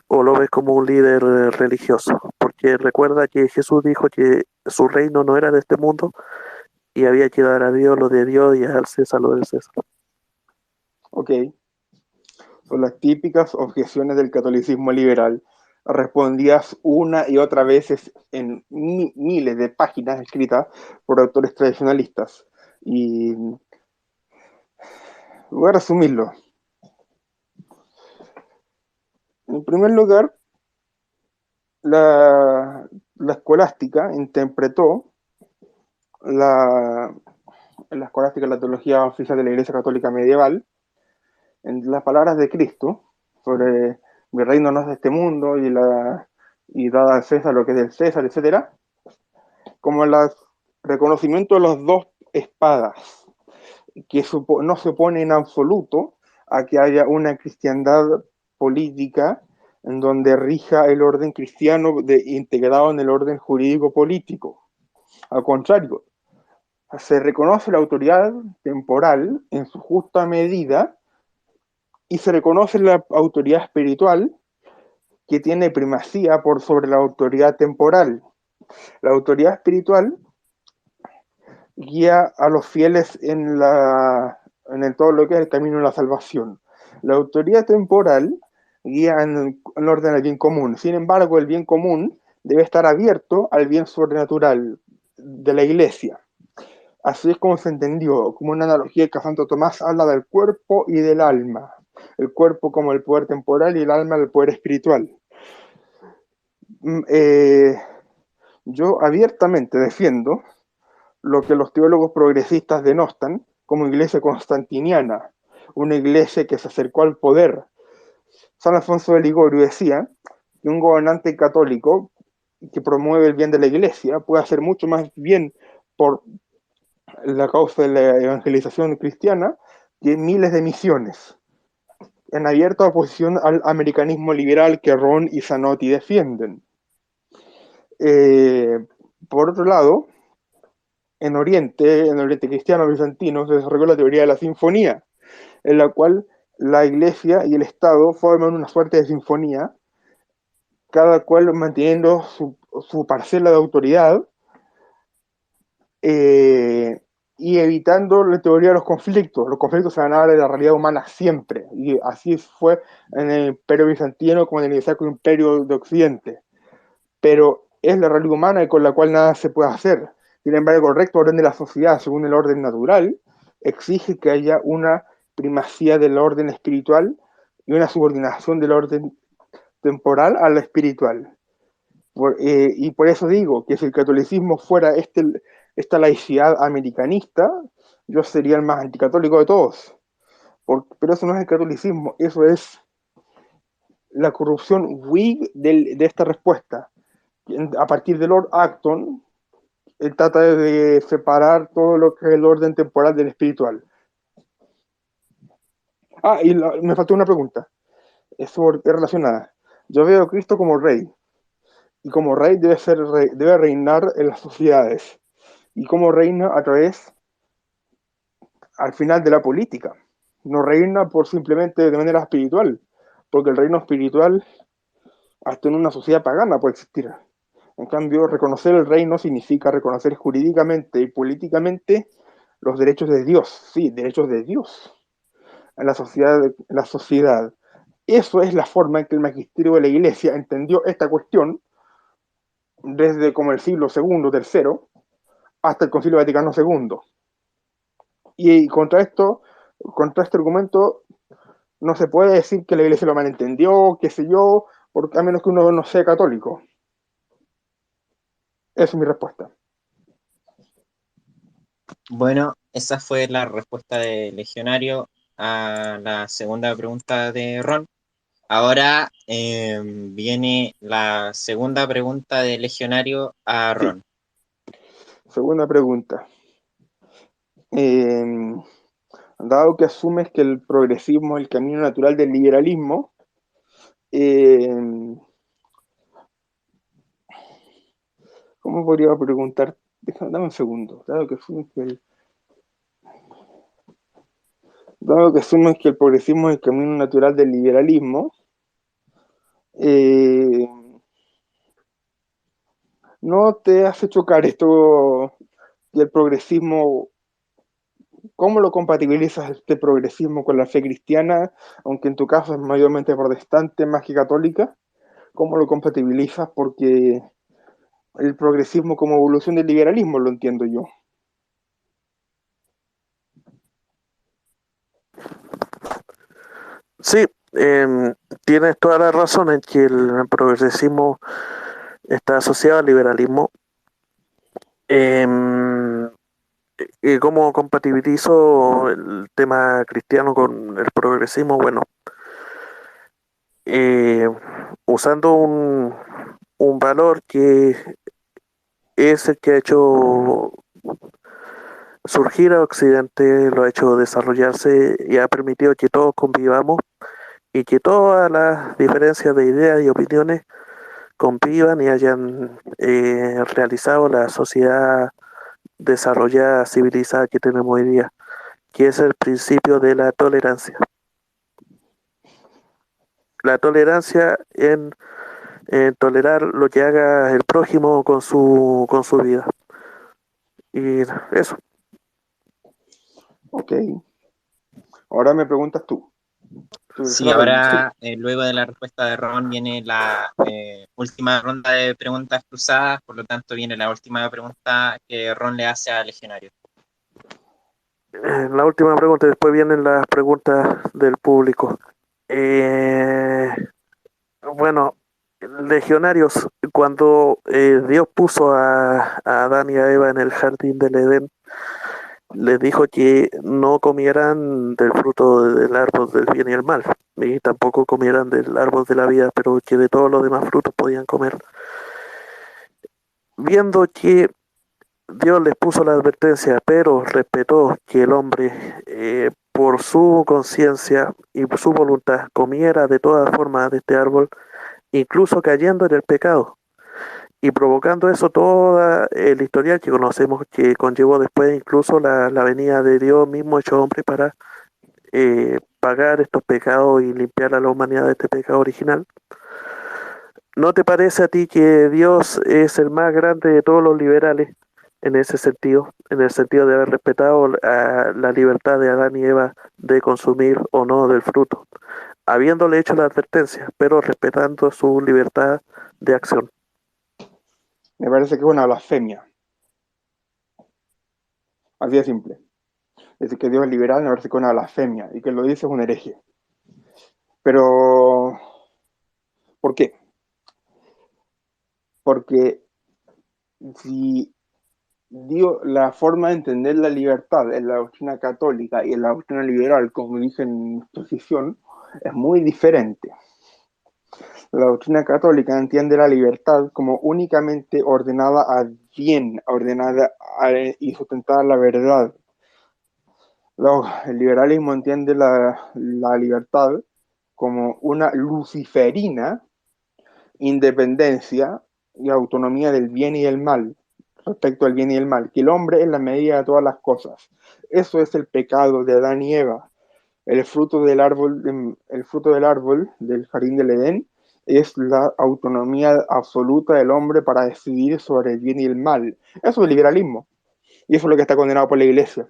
o lo ves como un líder religioso? Porque recuerda que Jesús dijo que su reino no era de este mundo y había que dar a Dios lo de Dios y al César lo del César. Ok. Son las típicas objeciones del catolicismo liberal, respondidas una y otra vez en miles de páginas escritas por autores tradicionalistas. Y voy a resumirlo. En primer lugar, la escolástica interpretó la escolástica, la teología oficial de la Iglesia Católica medieval, en las palabras de Cristo sobre mi reino no es de este mundo y dada al César lo que es del César, etcétera, como el reconocimiento de las dos espadas, que no se opone en absoluto a que haya una cristiandad política en donde rija el orden cristiano integrado en el orden jurídico político. Al contrario, se reconoce la autoridad temporal en su justa medida y se reconoce la autoridad espiritual que tiene primacía por sobre la autoridad temporal. La autoridad espiritual guía a los fieles en todo lo que es el camino de la salvación. La autoridad temporal guía en el orden del bien común. Sin embargo, el bien común debe estar abierto al bien sobrenatural de la iglesia. Así es como se entendió, como una analogía que Santo Tomás habla del cuerpo y del alma. El cuerpo como el poder temporal y el alma el poder espiritual. Yo abiertamente defiendo lo que los teólogos progresistas denostan como iglesia constantiniana, una iglesia que se acercó al poder. San Alfonso de Ligorio decía que un gobernante católico que promueve el bien de la iglesia puede hacer mucho más bien por la causa de la evangelización cristiana que miles de misiones, en abierta oposición al americanismo liberal que Ron y Zanotti defienden. Por otro lado, en el Oriente cristiano bizantino, se desarrolló la teoría de la sinfonía, en la cual la iglesia y el Estado forman una suerte de sinfonía, cada cual manteniendo su parcela de autoridad y evitando la teoría de los conflictos. Los conflictos se van a dar de la realidad humana siempre, y así fue en el Imperio bizantino como en el Sacro Imperio de Occidente. Pero es la realidad humana y con la cual nada se puede hacer. Sin embargo, el recto orden de la sociedad, según el orden natural, exige que haya una primacía del orden espiritual y una subordinación del orden temporal a la espiritual. Y por eso digo que si el catolicismo fuera esta laicidad americanista, yo sería el más anticatólico de todos. Pero eso no es el catolicismo, eso es la corrupción Whig de esta respuesta. A partir de Lord Acton, él trata de separar todo lo que es el orden temporal del espiritual. Me faltó una pregunta. Es relacionada. Yo veo a Cristo como rey. Y como rey debe reinar en las sociedades. Y como reina a través, al final, de la política. No reina por simplemente de manera espiritual. Porque el reino espiritual, hasta en una sociedad pagana, puede existir. En cambio, reconocer el reino significa reconocer jurídicamente y políticamente los derechos de Dios. Sí, derechos de Dios en la sociedad. Eso es la forma en que el magisterio de la Iglesia entendió esta cuestión desde como el siglo II, III, hasta el Concilio Vaticano II. Y contra este argumento, no se puede decir que la Iglesia lo malentendió, qué sé yo, porque a menos que uno no sea católico. Esa es mi respuesta. Bueno, esa fue la respuesta de Legionario a la segunda pregunta de Ron. Ahora viene la segunda pregunta de Legionario a Ron. Segunda pregunta. Dado que asumes que el progresismo es el camino natural del liberalismo, ¿cómo podría preguntar? Dame un segundo. Dado que asumes que el progresismo es el camino natural del liberalismo, ¿no te hace chocar esto y el progresismo? ¿Cómo lo compatibilizas este progresismo con la fe cristiana, aunque en tu caso es mayormente protestante más que católica? ¿Cómo lo compatibilizas? Porque el progresismo como evolución del liberalismo lo entiendo yo. Sí, tienes toda la razón en que el progresismo está asociado al liberalismo. ¿Y cómo compatibilizo el tema cristiano con el progresismo? Bueno, eh, usando un valor que es el que ha hecho surgir a Occidente, lo ha hecho desarrollarse y ha permitido que todos convivamos y que todas las diferencias de ideas y opiniones convivan y hayan realizado la sociedad desarrollada, civilizada que tenemos hoy día, que es el principio de la tolerancia. La tolerancia en tolerar lo que haga el prójimo con su vida. Y eso. Ok. Ahora me preguntas tú. Sí, ahora, luego de la respuesta de Ron, viene la última ronda de preguntas cruzadas, por lo tanto viene la última pregunta que Ron le hace al legionario. La última pregunta, después vienen las preguntas del público. Bueno, legionarios, cuando Dios puso a Adán y a Eva en el jardín del Edén, les dijo que no comieran del fruto del árbol del bien y el mal, y tampoco comieran del árbol de la vida, pero que de todos los demás frutos podían comer. Viendo que Dios les puso la advertencia, pero respetó que el hombre, por su conciencia y su voluntad, comiera de todas formas de este árbol, incluso cayendo en el pecado, y provocando eso toda el historial que conocemos que conllevó después incluso la venida de Dios mismo hecho hombre para pagar estos pecados y limpiar a la humanidad de este pecado original. ¿No te parece a ti que Dios es el más grande de todos los liberales en ese sentido, en el sentido de haber respetado la libertad de Adán y Eva de consumir o no del fruto, habiéndole hecho la advertencia, pero respetando su libertad de acción? Me parece que es una blasfemia. Así de simple. Decir que Dios es liberal me parece que es una blasfemia, y que lo dice es un hereje. Pero, ¿por qué? Porque si la forma de entender la libertad en la doctrina católica y en la doctrina liberal, como dije en mi exposición, es muy diferente. La doctrina católica entiende la libertad como únicamente ordenada al bien, y sustentada en la verdad. El liberalismo entiende la libertad como una luciferina independencia y autonomía del bien y del mal, respecto al bien y el mal, que el hombre es la medida de todas las cosas. Eso es el pecado de Adán y Eva. El fruto del árbol del jardín del Edén es la autonomía absoluta del hombre para decidir sobre el bien y el mal. Eso es el liberalismo. Y eso es lo que está condenado por la Iglesia.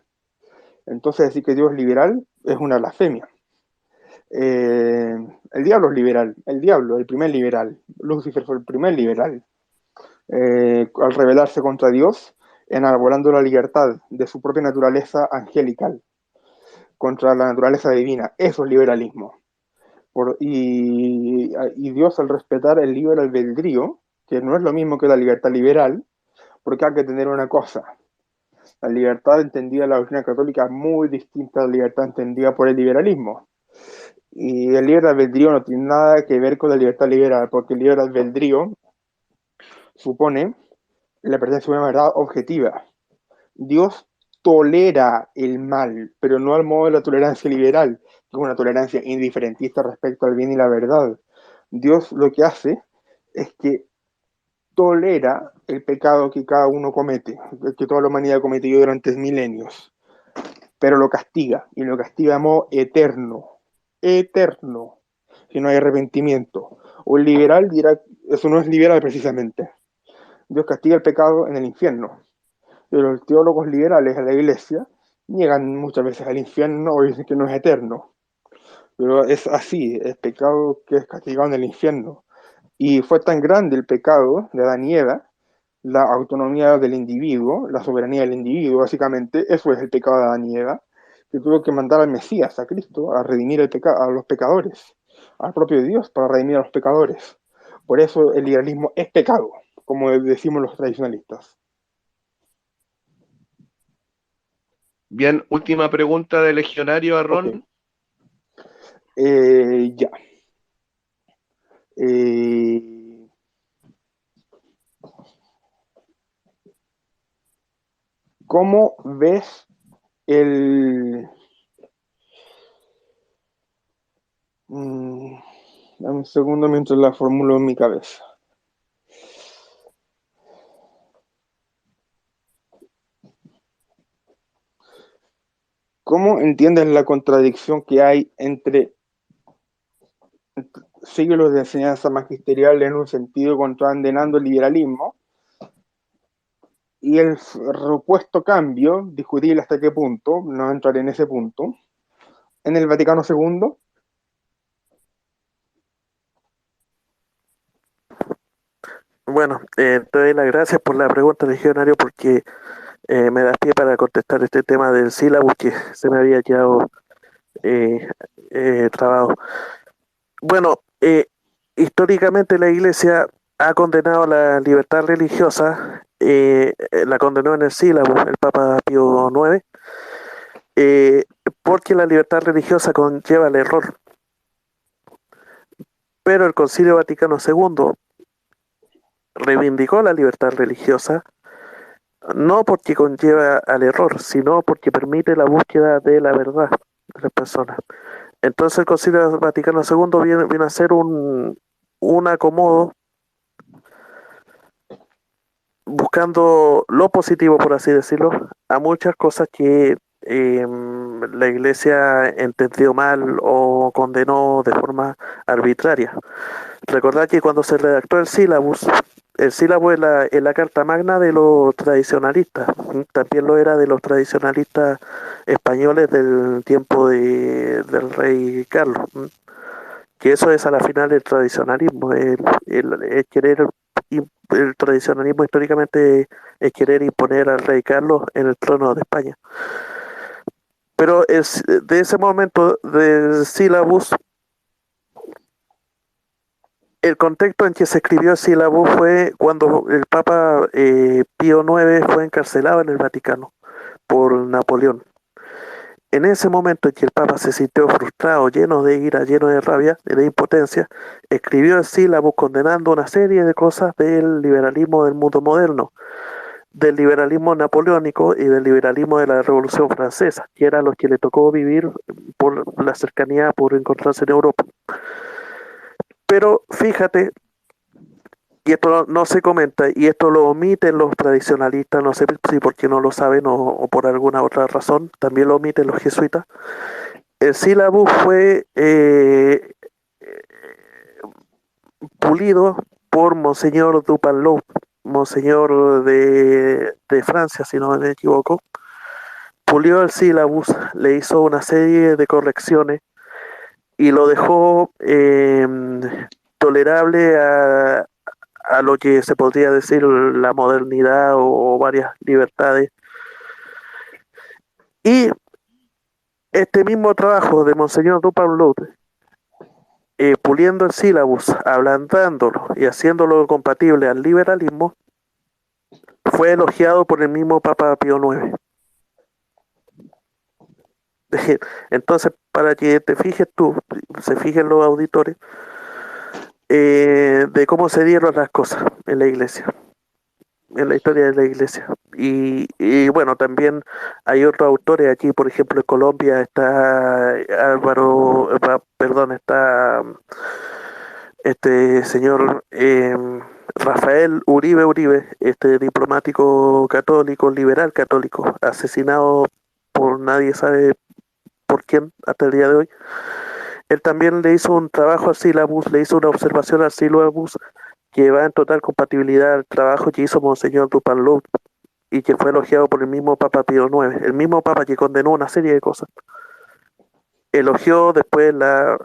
Entonces decir que Dios es liberal es una blasfemia. El diablo es liberal. El diablo, el primer liberal. Lucifer fue el primer liberal. Al rebelarse contra Dios, enarbolando la libertad de su propia naturaleza angelical contra la naturaleza divina. Eso es liberalismo. Y Dios, al respetar el libre albedrío, que no es lo mismo que la libertad liberal, porque hay que tener una cosa. La libertad entendida en la doctrina católica es muy distinta a la libertad entendida por el liberalismo. Y el libre albedrío no tiene nada que ver con la libertad liberal, porque el libre albedrío supone la presencia de una verdad objetiva. Dios tolera el mal, pero no al modo de la tolerancia liberal, que es una tolerancia indiferentista respecto al bien y la verdad. Dios lo que hace es que tolera el pecado que cada uno comete, que toda la humanidad ha cometido durante milenios, pero lo castiga, y lo castiga de modo eterno, eterno, si no hay arrepentimiento. O el liberal dirá, eso no es liberal precisamente. Dios castiga el pecado en el infierno. Pero los teólogos liberales de la Iglesia niegan muchas veces al infierno o dicen que no es eterno. Pero es así, es pecado que es castigado en el infierno. Y fue tan grande el pecado de Adán y Eva, la autonomía del individuo, la soberanía del individuo, básicamente, eso es el pecado de Adán y Eva, que tuvo que mandar al Mesías, a Cristo, a redimir a los pecadores, al propio Dios para redimir a los pecadores. Por eso el liberalismo es pecado, como decimos los tradicionalistas. Bien, última pregunta del legionario a Ron. Ok. Ya. ¿Cómo ves el... dame un segundo mientras la formulo en mi cabeza. ¿Cómo entiendes la contradicción que hay entre siglos de enseñanza magisterial en un sentido condenando el liberalismo y el propuesto cambio, discutible hasta qué punto, no entraré en ese punto, en el Vaticano II. Bueno, te doy las gracias por la pregunta, legionario, porque me das pie para contestar este tema del sílabus que se me había quedado eh, trabado. Bueno, históricamente la Iglesia ha condenado la libertad religiosa, la condenó en el sílabus el Papa Pío IX, eh, porque la libertad religiosa conlleva el error. Pero el Concilio Vaticano II reivindicó la libertad religiosa no porque conlleva al error, sino porque permite la búsqueda de la verdad de las personas. Entonces el Concilio Vaticano II viene a ser un acomodo buscando lo positivo, por así decirlo, a muchas cosas que la Iglesia entendió mal o condenó de forma arbitraria. Recordad que cuando se redactó el sílabus es la carta magna de los tradicionalistas, también lo era de los tradicionalistas españoles del tiempo del rey Carlos, que eso es a la final el tradicionalismo, el querer, el tradicionalismo históricamente es querer imponer al rey Carlos en el trono de España. Pero de ese momento del sílabus, el contexto en que se escribió el sílabus fue cuando el Papa Pío IX fue encarcelado en el Vaticano por Napoleón. En ese momento en que el Papa se sintió frustrado, lleno de ira, lleno de rabia, de impotencia, escribió el sílabus condenando una serie de cosas del liberalismo del mundo moderno, del liberalismo napoleónico y del liberalismo de la Revolución Francesa, que era lo que le tocó vivir por la cercanía, por encontrarse en Europa. Pero fíjate, y esto no se comenta, y esto lo omiten los tradicionalistas, no sé si porque no lo saben o por alguna otra razón, también lo omiten los jesuitas. El sílabus fue pulido por Monseñor Dupanloup, Monseñor de Francia, si no me equivoco. Pulió el sílabus, le hizo una serie de correcciones y lo dejó tolerable a lo que se podría decir la modernidad o varias libertades. Y este mismo trabajo de Monseñor Dupanloup, puliendo el sílabus, ablandándolo y haciéndolo compatible al liberalismo, fue elogiado por el mismo Papa Pío IX. Entonces, para que te fijes tú, se fijen los auditores, de cómo se dieron las cosas en la iglesia, en la historia de la iglesia. Y bueno, también hay otros autores aquí, por ejemplo, en Colombia está está este señor Rafael Uribe, este diplomático católico, liberal católico, asesinado por nadie sabe por quién hasta el día de hoy. Él también le hizo un trabajo al sílabus, le hizo una observación al sílabus que va en total compatibilidad al trabajo que hizo Monseñor Dupanloup y que fue elogiado por el mismo Papa Pío IX, el mismo Papa que condenó una serie de cosas. Elogió después la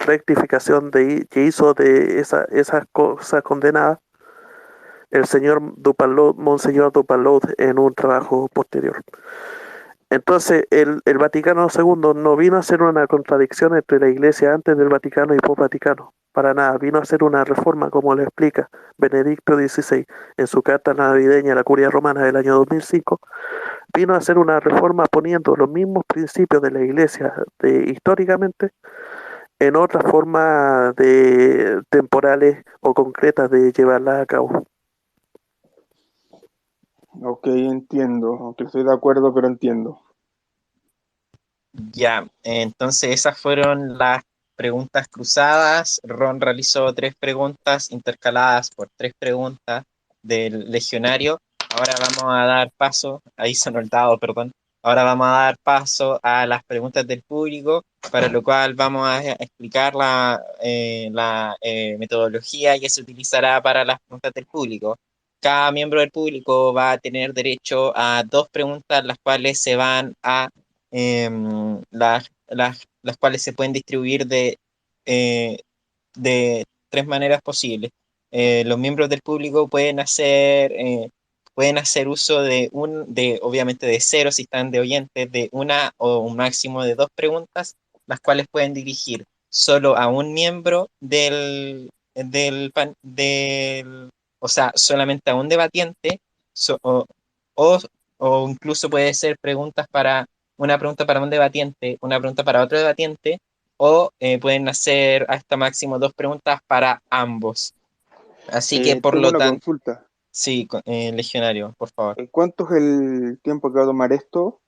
rectificación que hizo de esas cosas condenadas el señor Dupanloup, Monseñor Dupanloup, en un trabajo posterior. Entonces, el Vaticano II no vino a ser una contradicción entre la Iglesia antes del Vaticano y post-Vaticano, para nada, vino a ser una reforma, como le explica Benedicto XVI en su carta navideña a la Curia Romana del año 2005, vino a ser una reforma poniendo los mismos principios de la Iglesia históricamente en otras formas temporales o concretas de llevarla a cabo. Ok, entiendo, aunque estoy de acuerdo, pero entiendo. Ya, entonces esas fueron las preguntas cruzadas. Ron realizó 3 preguntas intercaladas por 3 preguntas del legionario. Ahora vamos a dar paso, ahí sonó el dado, perdón. Ahora vamos a dar paso a las preguntas del público, para lo cual vamos a explicar la metodología que se utilizará para las preguntas del público. cada miembro del público va a tener derecho a 2 preguntas, las cuales se van a las cuales se pueden distribuir de 3 maneras posibles. Los miembros del público pueden hacer uso obviamente de 0 si están de oyentes, de una o un máximo de 2 preguntas, las cuales pueden dirigir solo a un miembro o sea, solamente a un debatiente, o, o incluso puede ser una pregunta para un debatiente, una pregunta para otro debatiente, o pueden hacer hasta máximo 2 preguntas para ambos. Así que por Tengo lo una tanto, consulta. sí, legionario, por favor. ¿Cuánto es el tiempo que va a tomar esto?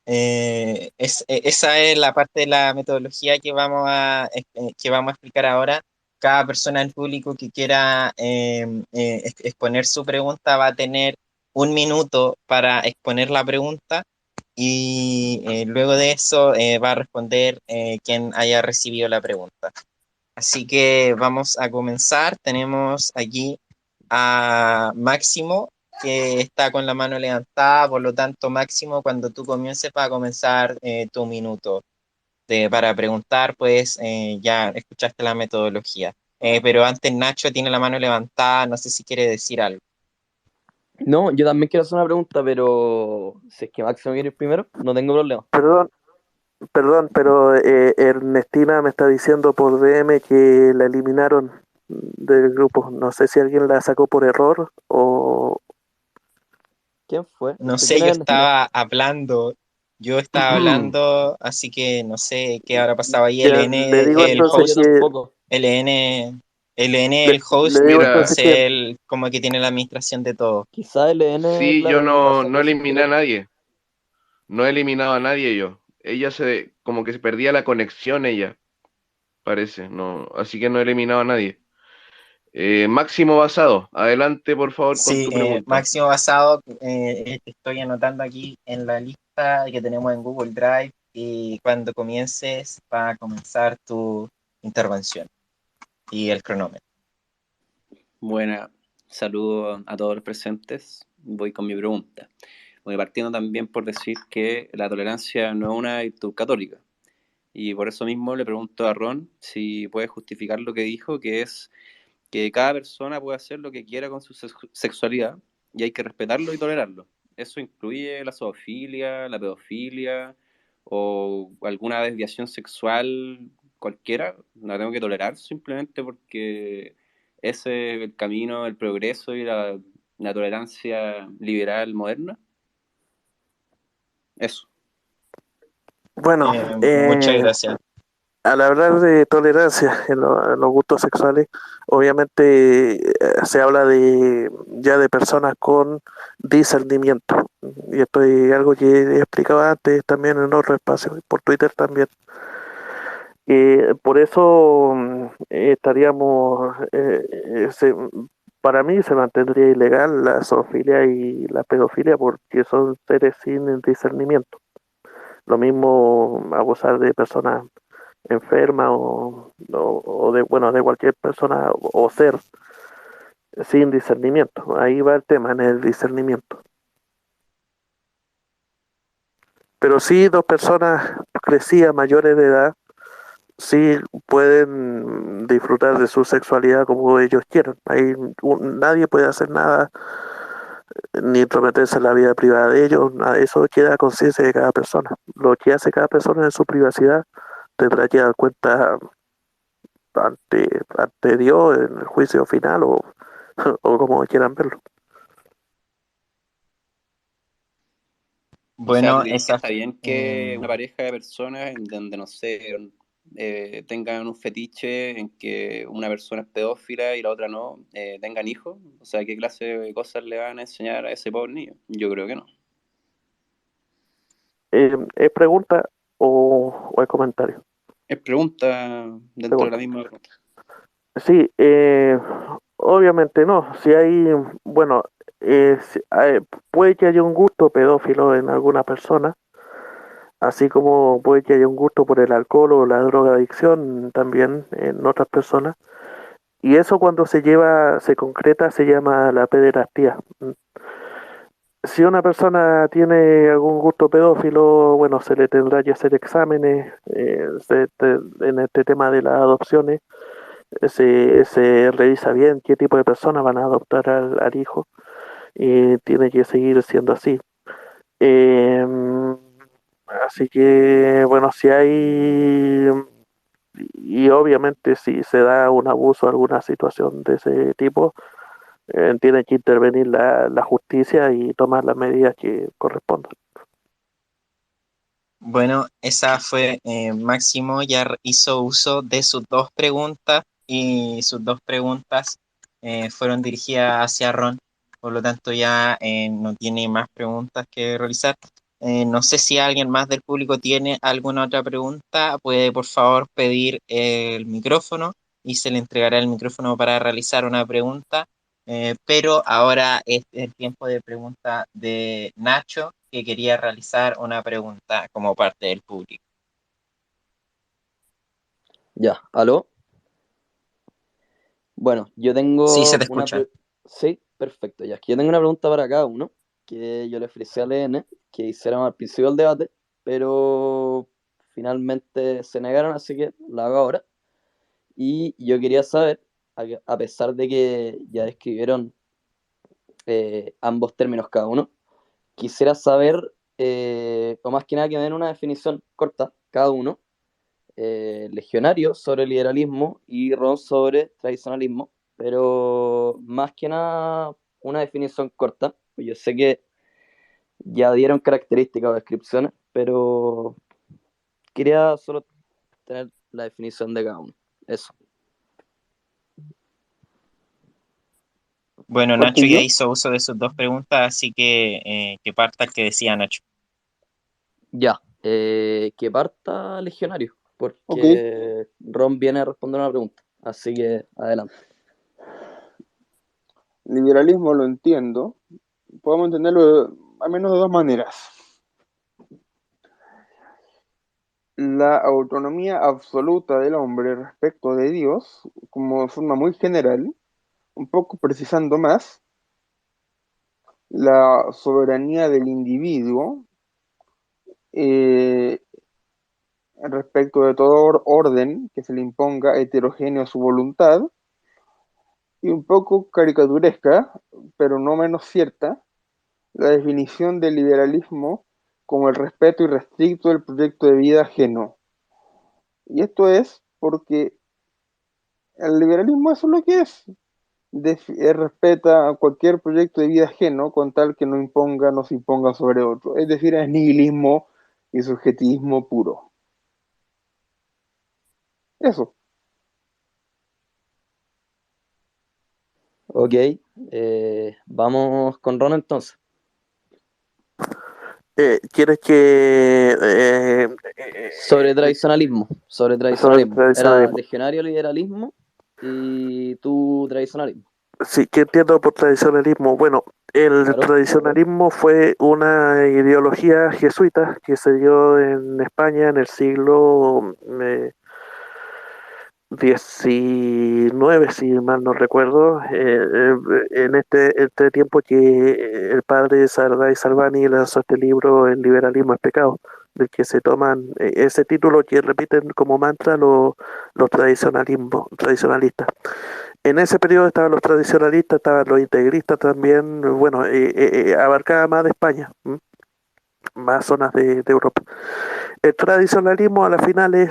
Esa es la parte de la metodología que vamos a explicar ahora. Cada persona del público que quiera exponer su pregunta va a tener 1 minuto para exponer la pregunta, y luego de eso va a responder quien haya recibido la pregunta. Así que vamos a comenzar. Tenemos aquí a Máximo, que está con la mano levantada. Por lo tanto, Máximo, cuando tú comiences, va a comenzar tu minuto para preguntar, pues ya escuchaste la metodología. Pero antes Nacho tiene la mano levantada, no sé si quiere decir algo. No, yo también quiero hacer una pregunta, pero si es que Máximo quiere ir primero, no tengo problema. Perdón, pero Ernestina me está diciendo por DM que la eliminaron del grupo. No sé si alguien la sacó por error o... ¿Quién fue? No ¿Quién sé, es Ernestina? yo estaba hablando, así que no sé qué habrá pasado ahí. Ya, le digo El entonces Yo host, que... tampoco. El Le host, digo Mira, entonces es que... el como que tiene la administración de todo. Quizá LN, sí, yo claro, la no sacó sin eliminé a querer. nadie. No he eliminado a nadie yo. Ella como que se perdía la conexión ella, parece. No, así que no he eliminado a nadie. Máximo Basado, adelante por favor con Sí, tu pregunta. Máximo Basado, estoy anotando aquí en la lista que tenemos en Google Drive, y cuando comiences va a comenzar tu intervención y el cronómetro. Buena, saludo a todos los presentes. Voy con mi pregunta. Voy partiendo también por decir que la tolerancia no es una virtud católica. Y por eso mismo le pregunto a Ron si puede justificar lo que dijo, que es que cada persona puede hacer lo que quiera con su sexualidad y hay que respetarlo y tolerarlo. Eso incluye la zoofilia, la pedofilia o alguna desviación sexual cualquiera. La tengo que tolerar simplemente porque ese es el camino, el progreso y la tolerancia liberal moderna. Eso. Bueno, Muchas gracias. al hablar de tolerancia en los gustos sexuales, obviamente se habla ya de personas con discernimiento. Y esto es algo que he explicado antes también en otro espacio, por Twitter también. Por eso estaríamos, para mí se mantendría ilegal la zoofilia y la pedofilia porque son seres sin discernimiento. Lo mismo abusar de personas enfermas bueno, de cualquier persona o ser sin discernimiento. Ahí va el tema, en el discernimiento. Pero sí, dos personas crecidas, mayores de edad, sí pueden disfrutar de su sexualidad como ellos quieran. Ahí nadie puede hacer nada, ni intrometerse en la vida privada de ellos. Eso queda a conciencia de cada persona. Lo que hace cada persona en su privacidad tendrá que dar cuenta ante Dios en el juicio final o como quieran verlo. O sea, ¿tú Bueno, dirías que está bien que una pareja de personas en donde, no sé, tengan un fetiche en que una persona es pedófila y la otra no, tengan hijos? O sea, ¿qué clase de cosas le van a enseñar a ese pobre niño? Yo creo que no. ¿Es pregunta o es comentario? Es pregunta dentro de la Pregunta. misma pregunta. Sí, obviamente no. Si hay, bueno, puede que haya un gusto pedófilo en alguna persona, así como puede que haya un gusto por el alcohol o la drogadicción también en otras personas. Y eso cuando se concreta, se llama la pederastía. Si una persona tiene algún gusto pedófilo, bueno, se le tendrá que hacer exámenes en este tema de las adopciones. Se revisa bien qué tipo de personas van a adoptar al hijo y tiene que seguir siendo así. Eh, Así que, bueno, si hay, y obviamente si se da un abuso, alguna situación de ese tipo, tiene que intervenir la justicia y tomar las medidas que correspondan. Bueno, esa fue Máximo, ya hizo uso de sus dos preguntas y sus dos preguntas fueron dirigidas hacia Ron, por lo tanto ya no tiene más preguntas que realizar. No sé si alguien más del público tiene alguna otra pregunta, puede por favor pedir el micrófono y se le entregará el micrófono para realizar una pregunta. Pero ahora es el tiempo de pregunta de Nacho, que quería realizar una pregunta como parte del público. Ya, ¿aló? Bueno, yo Sí, se tengo te escucha. Sí, perfecto, ya. Yo tengo una pregunta para cada uno, que yo le ofrecí a LN, que hiciéramos al principio del debate, pero finalmente se negaron, así que la hago ahora. Y yo quería saber, a pesar de que ya describieron ambos términos cada uno, quisiera saber, o más que nada que me den una definición corta cada uno, Legionario sobre liberalismo y Ron sobre tradicionalismo, pero más que nada una definición corta. Yo sé que ya dieron características o descripciones, pero quería solo tener la definición de cada uno. Eso. Bueno, ¿Parto Nacho ya yo? hizo uso de sus dos preguntas, así que parta el que decía Nacho. Ya, que parta Legionario, Ok. porque Ron viene a responder una pregunta, así que adelante. Liberalismo lo entiendo. Podemos entenderlo al menos de dos maneras. La autonomía absoluta del hombre respecto de Dios, como de forma muy general, un poco precisando más, la soberanía del individuo eh, respecto de todo orden que se le imponga heterogéneo a su voluntad, y un poco caricaturesca, pero no menos cierta, la definición del liberalismo como el respeto irrestricto del proyecto de vida ajeno. Y esto es porque el liberalismo eso es lo que es. Respeta cualquier proyecto de vida ajeno con tal que no se imponga sobre otro. Es decir, es nihilismo y subjetivismo puro. Eso. Ok, vamos con Ron entonces. ¿Quieres que Sobre tradicionalismo, sobre sobre el tradicionalismo. Era tradicionalismo? legionario liberalismo y tú tradicionalismo. Sí, ¿qué entiendo por tradicionalismo? Bueno, el Claro. tradicionalismo fue una ideología jesuita que se dio en España en el siglo XIX, si mal no recuerdo, en este tiempo que el padre Sardá y Salvani lanzó este libro, El liberalismo es pecado, del que se toman ese título que repiten como mantra los tradicionalistas. En ese periodo estaban los tradicionalistas, estaban los integristas también, bueno, abarcaba más de España, más zonas de Europa. El tradicionalismo a la final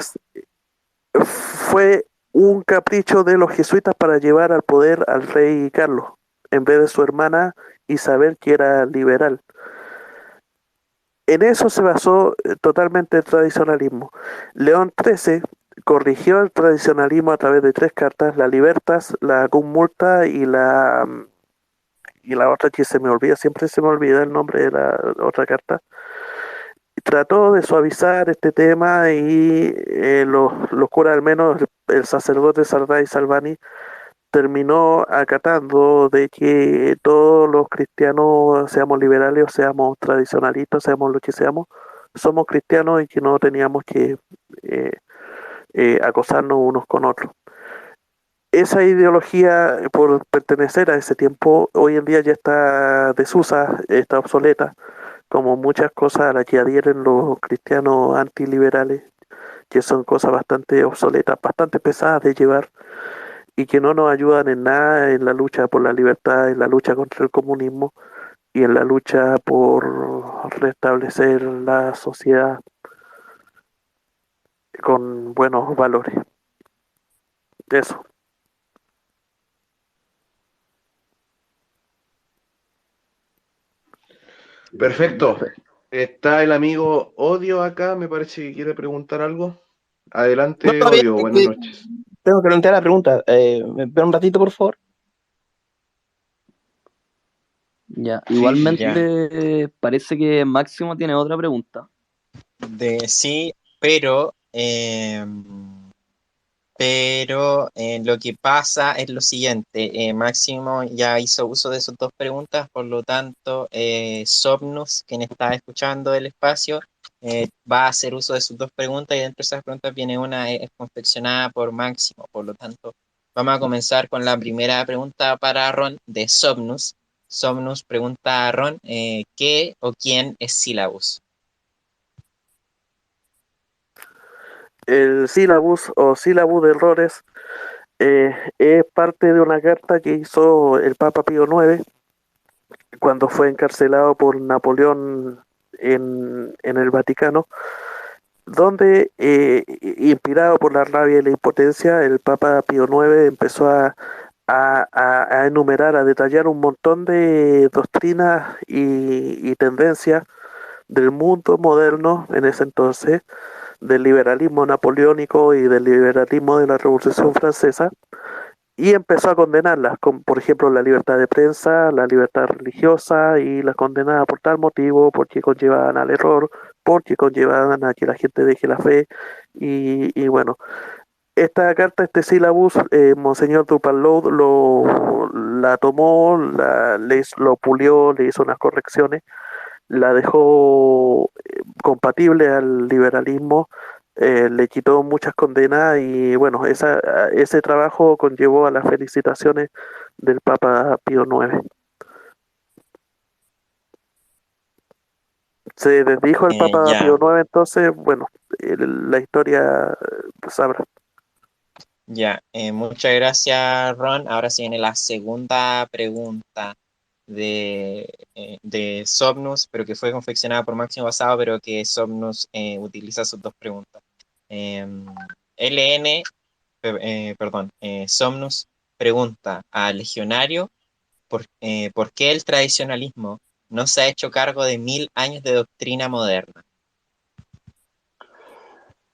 fue un capricho de los jesuitas para llevar al poder al rey Carlos, en vez de su hermana Isabel, que era liberal. En eso se basó totalmente el tradicionalismo. León XIII corrigió el tradicionalismo a través de tres cartas: la Libertas, la Cum Multa y la otra que se me olvida, siempre se me olvida el nombre de la otra carta. Trató de suavizar este tema y los curas, al menos el sacerdote Sardá y Salvani, terminó acatando de que todos los cristianos, seamos liberales o seamos tradicionalistas, seamos lo que seamos, somos cristianos y que no teníamos que eh, acosarnos unos con otros. esa ideología, por pertenecer a ese tiempo, hoy en día ya está desusa, está obsoleta, como muchas cosas a las que adhieren los cristianos antiliberales, que son cosas bastante obsoletas, bastante pesadas de llevar y que no nos ayudan en nada en la lucha por la libertad, en la lucha contra el comunismo y en la lucha por restablecer la sociedad con buenos valores. Eso. Perfecto. Está el amigo Odio acá, me parece que quiere preguntar algo. No, Adelante, todavía Odio, es buenas que noches. tengo que plantear la pregunta. ¿Me espera un ratito, por favor? Ya, Sí, sí, sí. Ya, igualmente parece que Máximo tiene otra pregunta. sí, pero, lo que pasa es lo siguiente, Máximo ya hizo uso de sus dos preguntas, por lo tanto, Somnus, quien está escuchando el espacio, va a hacer uso de sus dos preguntas y dentro de esas preguntas viene una confeccionada por Máximo, por lo tanto, vamos a comenzar con la primera pregunta para Ron de Somnus. Somnus pregunta a Ron, ¿qué o quién es Syllabus? El sílabus o sílabus de errores es parte de una carta que hizo el Papa Pío IX cuando fue encarcelado por Napoleón en el Vaticano, donde, inspirado por la rabia y la impotencia, el Papa Pío IX empezó a enumerar, a detallar un montón de doctrinas y tendencias del mundo moderno en ese entonces, del liberalismo napoleónico y del liberalismo de la Revolución Francesa, y empezó a condenarlas, como por ejemplo la libertad de prensa, la libertad religiosa, y las condenaba por tal motivo, porque conllevaban al error, porque conllevaban a que la gente deje la fe, y bueno, esta carta, este sílabus, Monseñor Dupanloud la tomó, lo pulió, le hizo unas correcciones, la dejó compatible al liberalismo, le quitó muchas condenas y bueno, ese trabajo conllevó a las felicitaciones del Papa Pío IX. Se desdijo el Papa Ya. Pío IX, entonces, bueno, la historia sabrá. Ya, muchas gracias, Ron. Ahora sí viene la segunda pregunta de Somnus, pero que fue confeccionada por Máximo Basado, pero que Somnus utiliza sus dos preguntas. LN, perdón, Somnus pregunta a Legionario ¿por qué el tradicionalismo no se ha hecho cargo de 1000 años de doctrina moderna?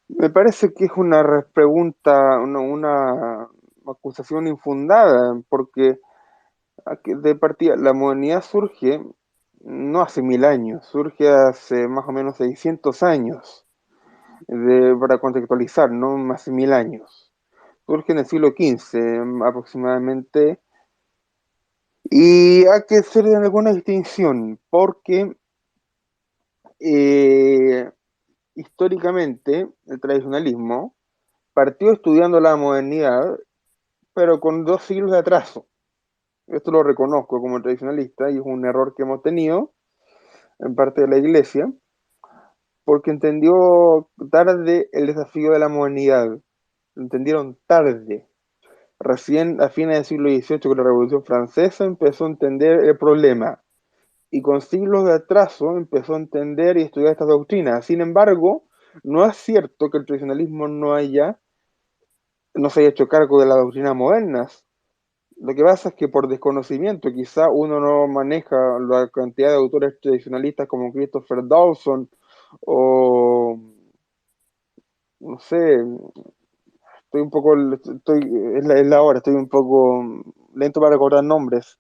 Me parece que es una pregunta, una acusación infundada, porque de partida la modernidad surge no hace 1000 años, surge hace más o menos 600 años, para contextualizar, no hace 1000 años. Surge en el siglo XV aproximadamente, y hay que hacer alguna distinción, porque eh, históricamente el tradicionalismo partió estudiando la modernidad, pero con 2 siglos de atraso. Esto lo reconozco como tradicionalista y es un error que hemos tenido en parte de la iglesia, porque entendió tarde el desafío de la modernidad. Lo entendieron tarde. Recién a fines del siglo XVIII, con la Revolución Francesa, empezó a entender el problema. Y con siglos de atraso empezó a entender y estudiar estas doctrinas. Sin embargo, no es cierto que el tradicionalismo no se haya hecho cargo de las doctrinas modernas. Lo que pasa es que por desconocimiento, quizá uno no maneja la cantidad de autores tradicionalistas como Christopher Dawson o, no sé, estoy un poco, es la hora, estoy un poco lento para recordar nombres.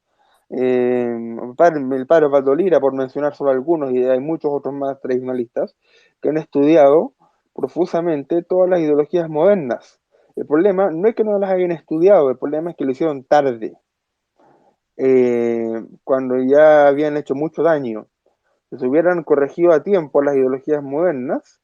El padre Osvaldo Lira, por mencionar solo algunos, y hay muchos otros más tradicionalistas que han estudiado profusamente todas las ideologías modernas. El problema no es que no las hayan estudiado, el problema es que lo hicieron tarde, cuando ya habían hecho mucho daño. Si se hubieran corregido a tiempo las ideologías modernas,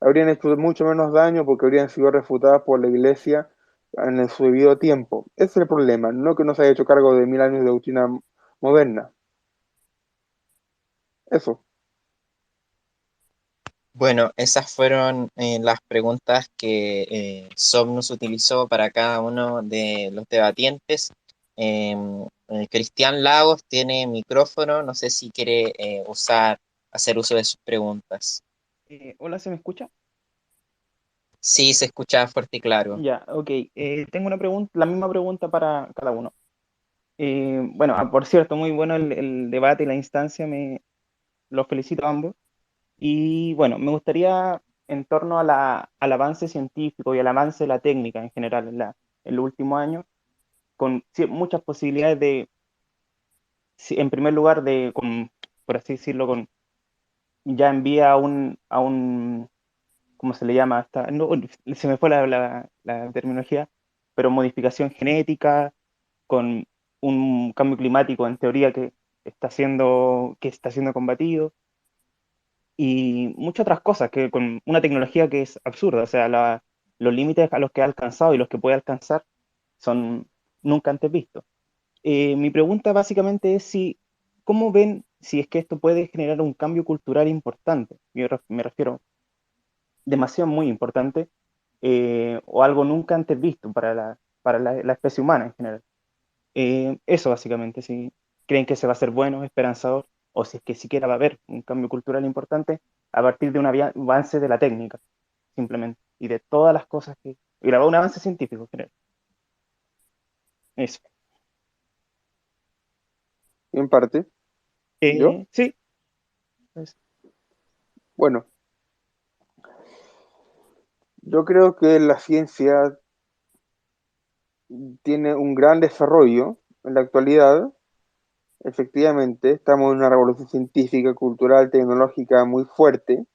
habrían hecho mucho menos daño porque habrían sido refutadas por la iglesia en su debido tiempo. Ese es el problema, no que no se haya hecho cargo de 1000 años de doctrina moderna. Eso. Bueno, esas fueron las preguntas que Somnus utilizó para cada uno de los debatientes. Cristian Lagos tiene micrófono, no sé si quiere hacer uso de sus preguntas. Hola, ¿se me escucha? Sí, se escucha fuerte y claro. Ya, ok. Tengo una pregunta, la misma pregunta para cada uno. Bueno, por cierto, muy bueno el debate y la instancia, los felicito a ambos. Y bueno, me gustaría, en torno a al avance científico y al avance de la técnica en general en los últimos años, con muchas posibilidades de, en primer lugar, por así decirlo, ya envía ¿cómo se le llama? No, se me fue la terminología, pero modificación genética, con un cambio climático en teoría que está siendo combatido, y muchas otras cosas, que con una tecnología que es absurda, o sea, los límites a los que ha alcanzado y los que puede alcanzar son nunca antes vistos. Mi pregunta básicamente es ¿cómo ven si es que esto puede generar un cambio cultural importante? Yo me refiero demasiado muy importante, o algo nunca antes visto para la especie humana en general. Eso básicamente, si creen que se va a ser bueno, esperanzador, o si es que siquiera va a haber un cambio cultural importante a partir de un avance de la técnica, simplemente, y de todas las cosas y un avance científico en general. Eso. En parte. ¿Yo? Sí. Pues, Bueno, yo creo que la ciencia tiene un gran desarrollo en la actualidad. Efectivamente, estamos en una revolución científica, cultural, tecnológica muy fuerte.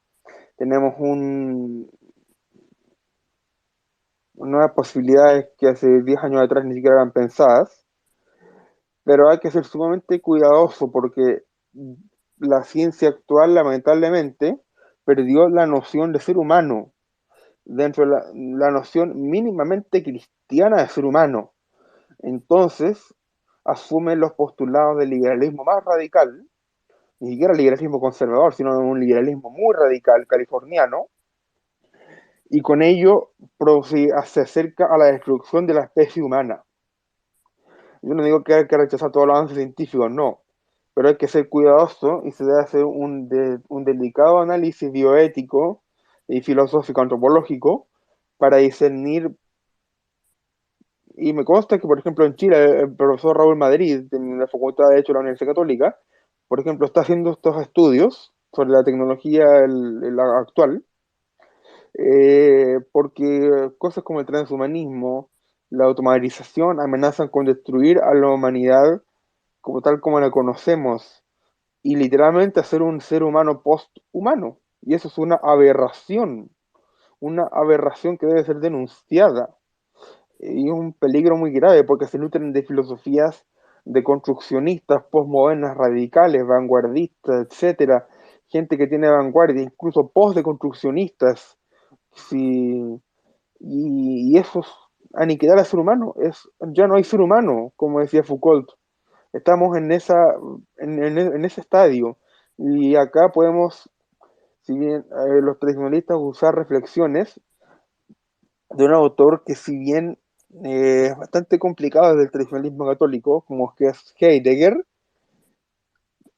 Tenemos nuevas posibilidades que hace 10 años atrás ni siquiera eran pensadas, pero hay que ser sumamente cuidadoso porque la ciencia actual, lamentablemente, perdió la noción de ser humano, dentro de la noción mínimamente cristiana de ser humano. Entonces, asumen los postulados del liberalismo más radical, ni siquiera el liberalismo conservador, sino un liberalismo muy radical californiano, y con ello se acerca a la destrucción de la especie humana. Yo no digo que hay que rechazar todos los avances científicos, no, pero hay que ser cuidadoso y se debe hacer un delicado análisis bioético y filosófico antropológico para discernir. Y me consta que, por ejemplo, en Chile, el profesor Raúl Madrid, de la Facultad de Derecho de la Universidad Católica, por ejemplo, está haciendo estos estudios sobre la tecnología la actual, porque cosas como el transhumanismo, la automatización amenazan con destruir a la humanidad como tal como la conocemos y literalmente hacer un ser humano post-humano. Y eso es una aberración que debe ser denunciada y un peligro muy grave porque se nutren de filosofías de construccionistas, postmodernas, radicales, vanguardistas, etcétera, gente que tiene vanguardia, incluso post-deconstruccionistas, sí, y eso es aniquilar al ser humano, ya no hay ser humano, como decía Foucault, estamos en ese estadio, y acá podemos, si bien los tradicionalistas, usar reflexiones de un autor que si bien es bastante complicado desde el tradicionalismo católico, como es que es Heidegger,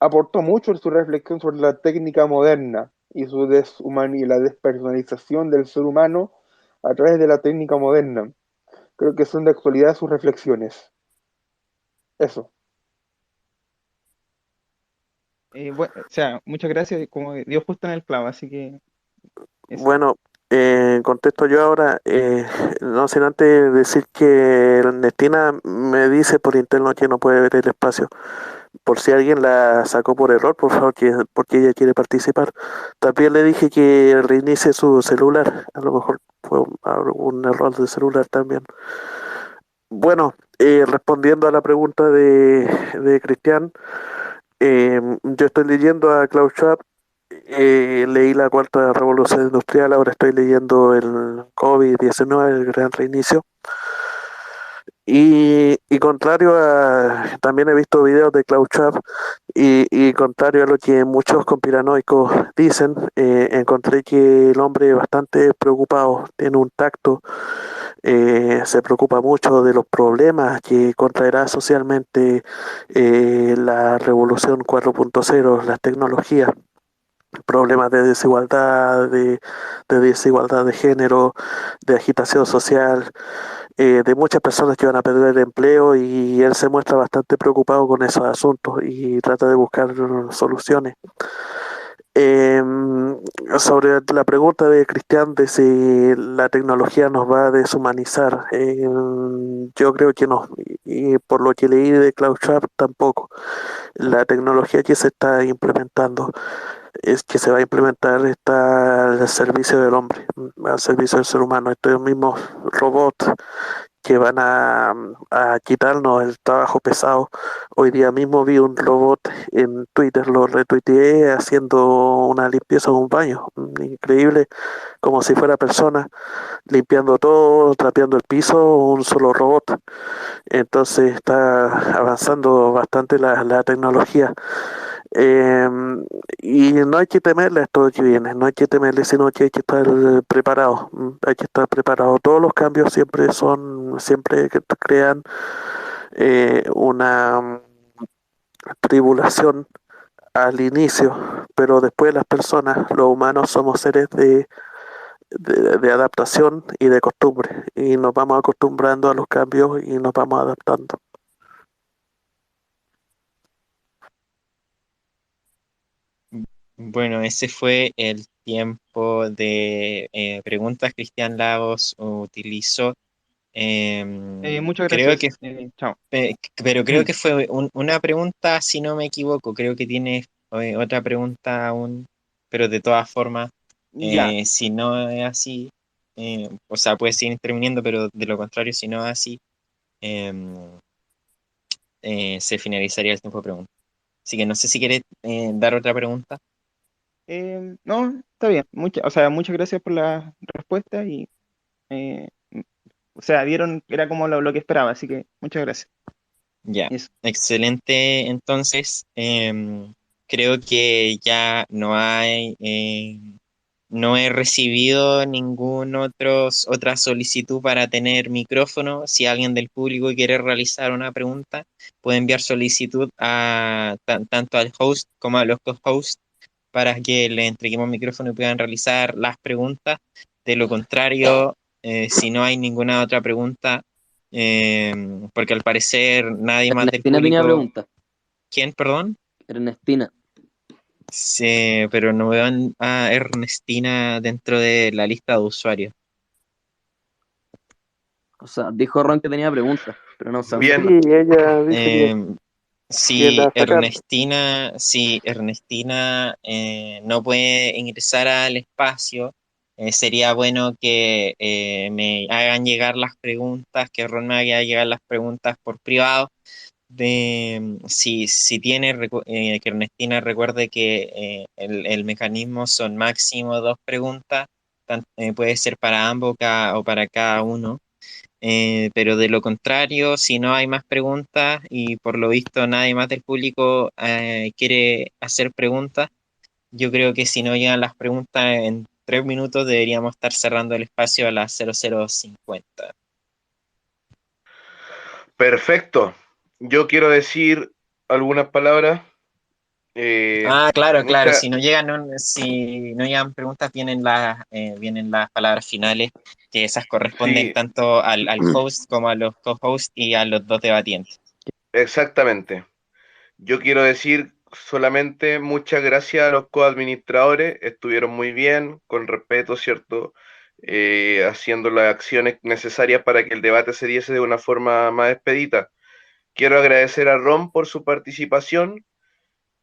aportó mucho en su reflexión sobre la técnica moderna y la despersonalización del ser humano a través de la técnica moderna. Creo que son de actualidad sus reflexiones. Eso. bueno, o sea, muchas gracias, como dio justo en el clavo, así que eso. Bueno, contesto yo ahora, no sin antes decir que Ernestina me dice por interno que no puede ver el espacio. Por si alguien la sacó por error, por favor, porque ella quiere participar. También le dije que reinicie su celular, a lo mejor fue un error de celular también. Bueno, respondiendo a la pregunta de Cristian, yo estoy leyendo a Klaus Schwab, leí la cuarta revolución industrial, ahora estoy leyendo el COVID-19, el gran reinicio. Y contrario a, también he visto videos de Klaus Schwab y contrario a lo que muchos conspiranoicos dicen, encontré que el hombre es bastante preocupado, tiene un tacto, se preocupa mucho de los problemas que contraerá socialmente la revolución 4.0, las tecnologías, problemas de desigualdad de género, de agitación social, de muchas personas que van a perder el empleo y él se muestra bastante preocupado con esos asuntos y trata de buscar soluciones. Eh, Sobre la pregunta de Cristian de si la tecnología nos va a deshumanizar, yo creo que no, y por lo que leí de Klaus Schwab tampoco. La tecnología que se está implementando es que se va a implementar está al servicio del hombre, al servicio del ser humano. Estos mismos robots que van a quitarnos el trabajo pesado. Hoy día mismo vi un robot en Twitter, lo retuiteé haciendo una limpieza de un baño. Increíble, como si fuera persona, limpiando todo, trapeando el piso, un solo robot. Entonces está avanzando bastante la tecnología. Eh, y no hay que temerle a esto que viene, no hay que temerle, sino que hay que estar preparado. Hay que estar preparado. Todos los cambios siempre que crean una tribulación al inicio, pero después las personas, los humanos, somos seres de adaptación y de costumbre, y nos vamos acostumbrando a los cambios y nos vamos adaptando. Bueno, ese fue el tiempo de preguntas. Cristian Lagos utilizó. Muchas Creo que, gracias. Chao. pero creo que fue una pregunta, si no me equivoco. Creo que tiene otra pregunta aún, pero de todas formas, Ya. si no es así, o sea, puede seguir interviniendo, pero de lo contrario, si no es así, em, se finalizaría el tiempo de preguntas. Así que no sé si quieres dar otra pregunta. No, está bien. O sea, muchas gracias por la respuesta y, eh, o sea, era como lo que esperaba, así que muchas gracias. Ya, Eso. excelente. Entonces, creo que ya no he recibido otra solicitud para tener micrófono. Si alguien del público quiere realizar una pregunta, puede enviar solicitud tanto al host como a los co-hosts para que le entreguemos micrófono y puedan realizar las preguntas. De lo contrario, si no hay ninguna otra pregunta, eh, porque al parecer nadie más del Ernestina tenía público. pregunta. ¿Quién, perdón? Ernestina. Sí, pero no veo a Ernestina dentro de la lista de usuarios. O sea, dijo Ron que tenía pregunta, pero no sé dónde Sí, está. Bien, ella dice que Si la sacaron. Ernestina no puede ingresar al espacio, sería bueno que me hagan llegar las preguntas, que Ron me haga llegar las preguntas por privado. Si tiene, que Ernestina recuerde que el mecanismo son máximo dos preguntas, puede ser para ambos o para cada uno. Pero de lo contrario, si no hay más preguntas y por lo visto nadie más del público quiere hacer preguntas, yo creo que si no llegan las preguntas en 3 minutos deberíamos estar cerrando el espacio a las 00:50. perfecto. Yo quiero decir algunas palabras. Claro, claro, Muchas, si no llegan preguntas vienen las palabras finales, que esas corresponden sí, tanto al host como a los co-hosts y a los dos debatientes. exactamente. Yo quiero decir solamente muchas gracias a los coadministradores, estuvieron muy bien, con respeto, ¿cierto? Haciendo las acciones necesarias para que el debate se diese de una forma más expedita. Quiero agradecer a Ron por su participación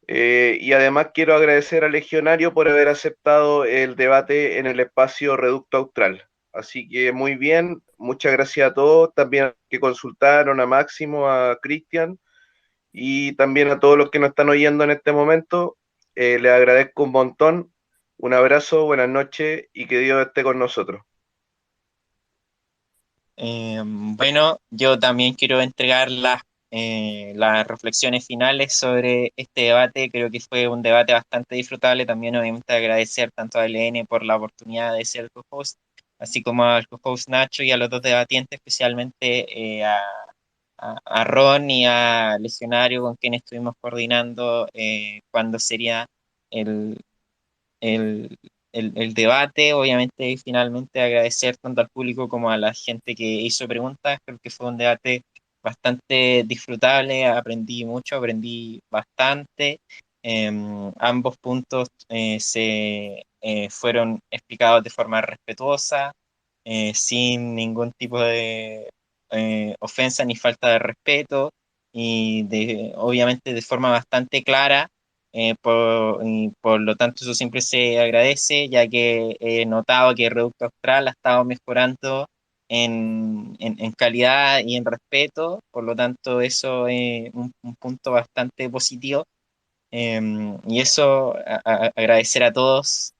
y además quiero agradecer a Legionario por haber aceptado el debate en el espacio Reducto Austral. Así que muy bien, muchas gracias a todos, también que consultaron a Máximo, a Cristian y también a todos los que nos están oyendo en este momento. Les agradezco un montón, un abrazo, buenas noches y que Dios esté con nosotros. Bueno, yo también quiero entregar las reflexiones finales sobre este debate. Creo que fue un debate bastante disfrutable. También obviamente agradecer tanto a LN por la oportunidad de ser co-host, así como al co-host Nacho y a los dos debatientes, especialmente a Ron y a Legionario, con quien estuvimos coordinando cuándo sería el, el, el debate. Obviamente, y finalmente agradecer tanto al público como a la gente que hizo preguntas. Creo que fue un debate bastante disfrutable, aprendí mucho, aprendí bastante. Ambos puntos se fueron explicados de forma respetuosa, sin ningún tipo de ofensa ni falta de respeto, obviamente de forma bastante clara. Y por lo tanto, eso siempre se agradece, ya que he notado que Reducto Austral ha estado mejorando en calidad y en respeto. Por lo tanto, eso es un punto bastante positivo. Y eso, agradecer a todos.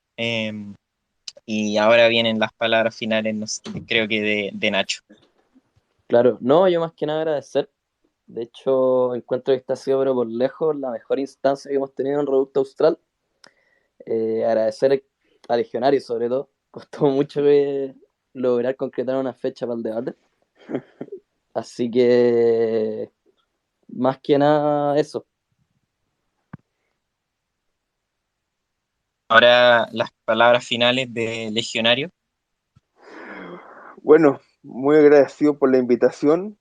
Y ahora vienen las palabras finales, no sé, creo que de Nacho. Claro, no, yo más que nada agradecer. De hecho, encuentro que esta ha sido, pero por lejos, la mejor instancia que hemos tenido en Reducto Austral. Agradecer a Legionarios, sobre todo. Costó mucho lograr concretar una fecha para el debate. Así que, más que nada, eso. Ahora las palabras finales de Legionario. Bueno, muy agradecido por la invitación.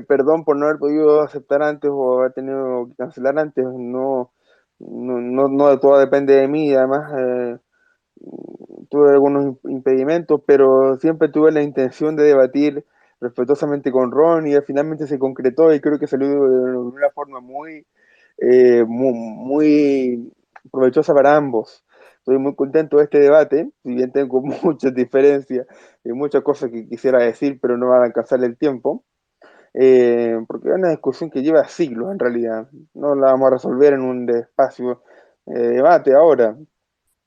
Perdón por no haber podido aceptar antes o haber tenido que cancelar antes. No todo depende de mí. Además, tuve algunos impedimentos, pero siempre tuve la intención de debatir respetuosamente con Ron y finalmente se concretó y creo que salió de una forma muy provechosa para ambos. Estoy muy contento de este debate, si bien tengo muchas diferencias y muchas cosas que quisiera decir, pero no van a alcanzar el tiempo, porque es una discusión que lleva siglos en realidad. No la vamos a resolver en un espacio debate ahora,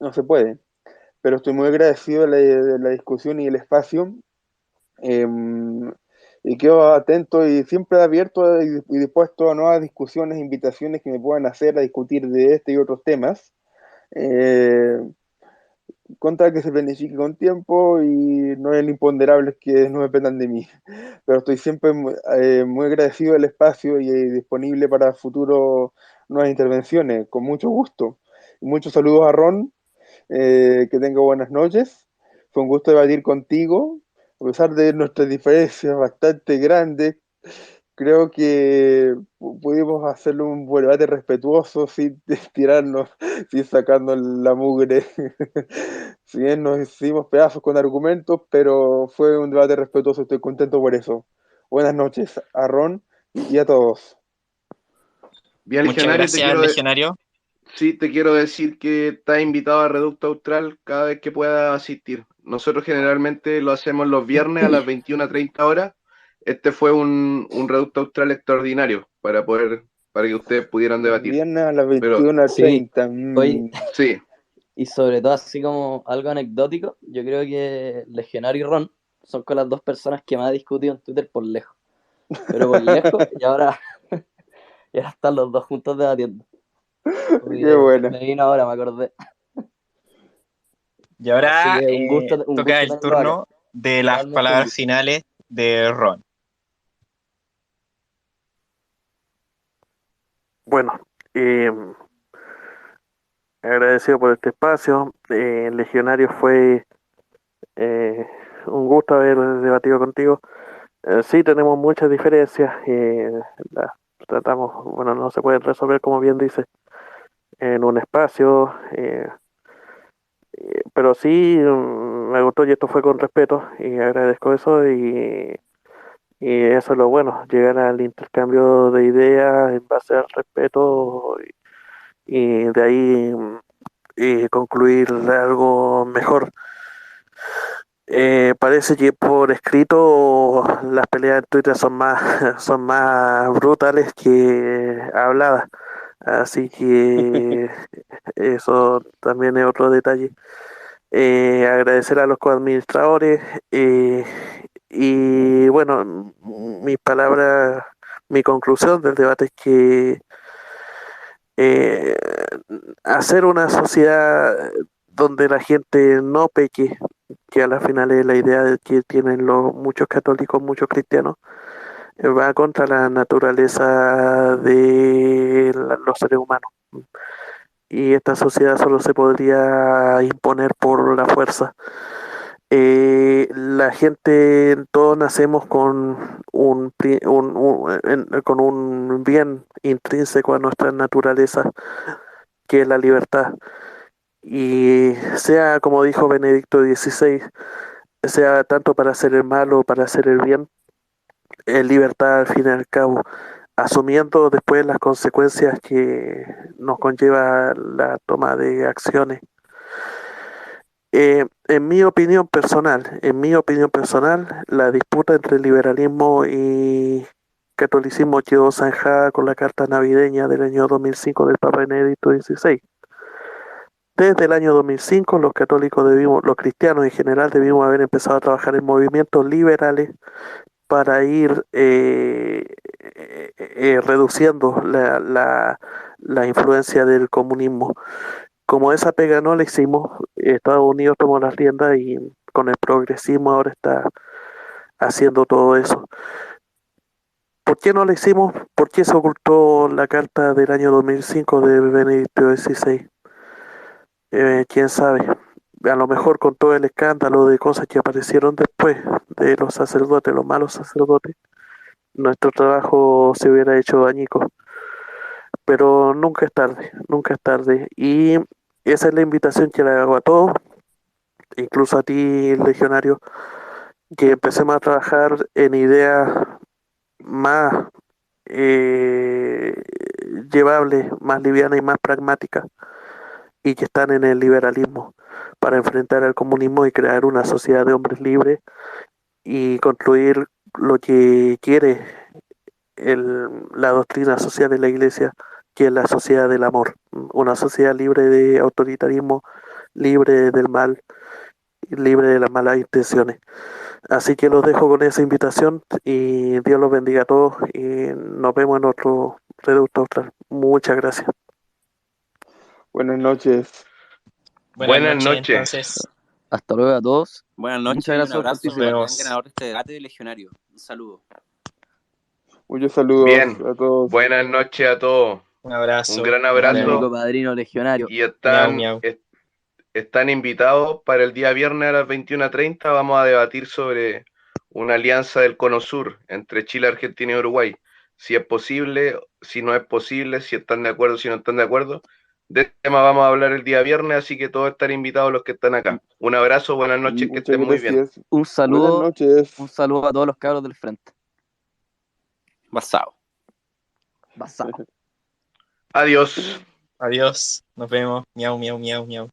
no se puede. Pero estoy muy agradecido de la discusión y el espacio. eh, y quedo atento y siempre abierto y dispuesto a nuevas discusiones, invitaciones que me puedan hacer a discutir de este y otros temas. Eh, Contra que se planifique con tiempo y no es imponderable que no dependan de mí. Pero estoy siempre muy agradecido del espacio y disponible para futuras nuevas intervenciones, con mucho gusto. Y muchos saludos a Ron, que tenga buenas noches. Fue un gusto debatir contigo, a pesar de nuestras diferencias bastante grandes. Creo que pudimos hacerlo un buen debate respetuoso, sin tirarnos, sin sacarnos la mugre. Si bien nos hicimos pedazos con argumentos, pero fue un debate respetuoso, estoy contento por eso. Buenas noches a Ron y a todos. Bien, Muchas Legionario, gracias, Legionario. sí, te quiero decir que estás invitado a Reducto Austral cada vez que pueda asistir. Nosotros generalmente lo hacemos los viernes a las 21:30 horas. Este fue un Reducto Austral extraordinario para que ustedes pudieran debatir. Viernes a las Pero 21:30. Sí, hoy, sí, y sobre todo, así como algo anecdótico, yo creo que Legionario y Ron son con las dos personas que más he discutido en Twitter por lejos. Pero por lejos, y ahora están los dos juntos debatiendo. Qué buena. Me vino ahora, me acordé. Y Así ahora que un gusto toca el tenerlo acá. turno de las Realmente un palabras gusto. finales de Ron. Bueno, agradecido por este espacio. Legionario, fue eh, un gusto haber debatido contigo. Sí, tenemos muchas diferencias. Las tratamos, bueno, no se pueden resolver, como bien dice, en un espacio. Pero sí, me gustó y esto fue con respeto y agradezco eso y eso es lo bueno, llegar al intercambio de ideas en base al respeto y de ahí concluir algo mejor. Parece que por escrito las peleas en Twitter son más, son más brutales que habladas, así que eso también es otro detalle. Agradecer a los coadministradores Y bueno, mi palabra, mi conclusión del debate es que eh, hacer una sociedad donde la gente no peque, que a la final es la idea que tienen muchos católicos, muchos cristianos, va contra la naturaleza de los seres humanos. Y esta sociedad solo se podría imponer por la fuerza. La gente, todos nacemos con con un bien intrínseco a nuestra naturaleza, que es la libertad. Y sea, como dijo Benedicto XVI, sea tanto para hacer el mal o para hacer el bien, es libertad al fin y al cabo, asumiendo después las consecuencias que nos conlleva la toma de acciones. En mi opinión personal, la disputa entre liberalismo y catolicismo quedó zanjada con la carta navideña del año 2005 del Papa Benedicto XVI. Desde el año 2005, los cristianos en general, debimos haber empezado a trabajar en movimientos liberales para ir reduciendo la influencia del comunismo. Como esa pega no la hicimos, Estados Unidos tomó las riendas y con el progresismo ahora está haciendo todo eso. ¿Por qué no la hicimos? ¿Por qué se ocultó la carta del año 2005 de Benedicto XVI? ¿Quién sabe? A lo mejor con todo el escándalo de cosas que aparecieron después de los sacerdotes, los malos sacerdotes, nuestro trabajo se hubiera hecho dañico. Pero nunca es tarde, nunca es tarde. Y esa es la invitación que le hago a todos, incluso a ti, legionario, que empecemos a trabajar en ideas más eh, llevables, más livianas y más pragmáticas, y que están en el liberalismo, para enfrentar al comunismo y crear una sociedad de hombres libres y construir lo que quiere la doctrina social de la Iglesia, que es la sociedad del amor, una sociedad libre de autoritarismo, libre del mal, libre de las malas intenciones. Así que los dejo con esa invitación y Dios los bendiga a todos y nos vemos en otro Reducto Austral. Muchas gracias. Buenas noches. Buenas noches. Entonces, Hasta luego a todos. Buenas Muchas noches y un gracias por abrazo participar. al gran vemos. ganador de este debate de Legionario. Un saludo. Muchos saludos Bien, a todos. buenas noches a todos. Un abrazo. Un gran Nos Grande abrazo. Nico Padrino Legionario. Y Miau, miau. están invitados para el día viernes a las 21:30. Vamos a debatir sobre una alianza del Cono Sur entre Chile, Argentina y Uruguay. Si es posible, si no es posible, si están de acuerdo, si no están de acuerdo. De este tema vamos a hablar el día viernes, así que todos están invitados los que están acá. Un abrazo, buenas noches, que Muchas estén muy bien. gracias. Un Buenas saludo noches. a todos los cabros del frente. Basado. Basado. Adiós. Adiós. Nos vemos. Miau, miau, miau, miau.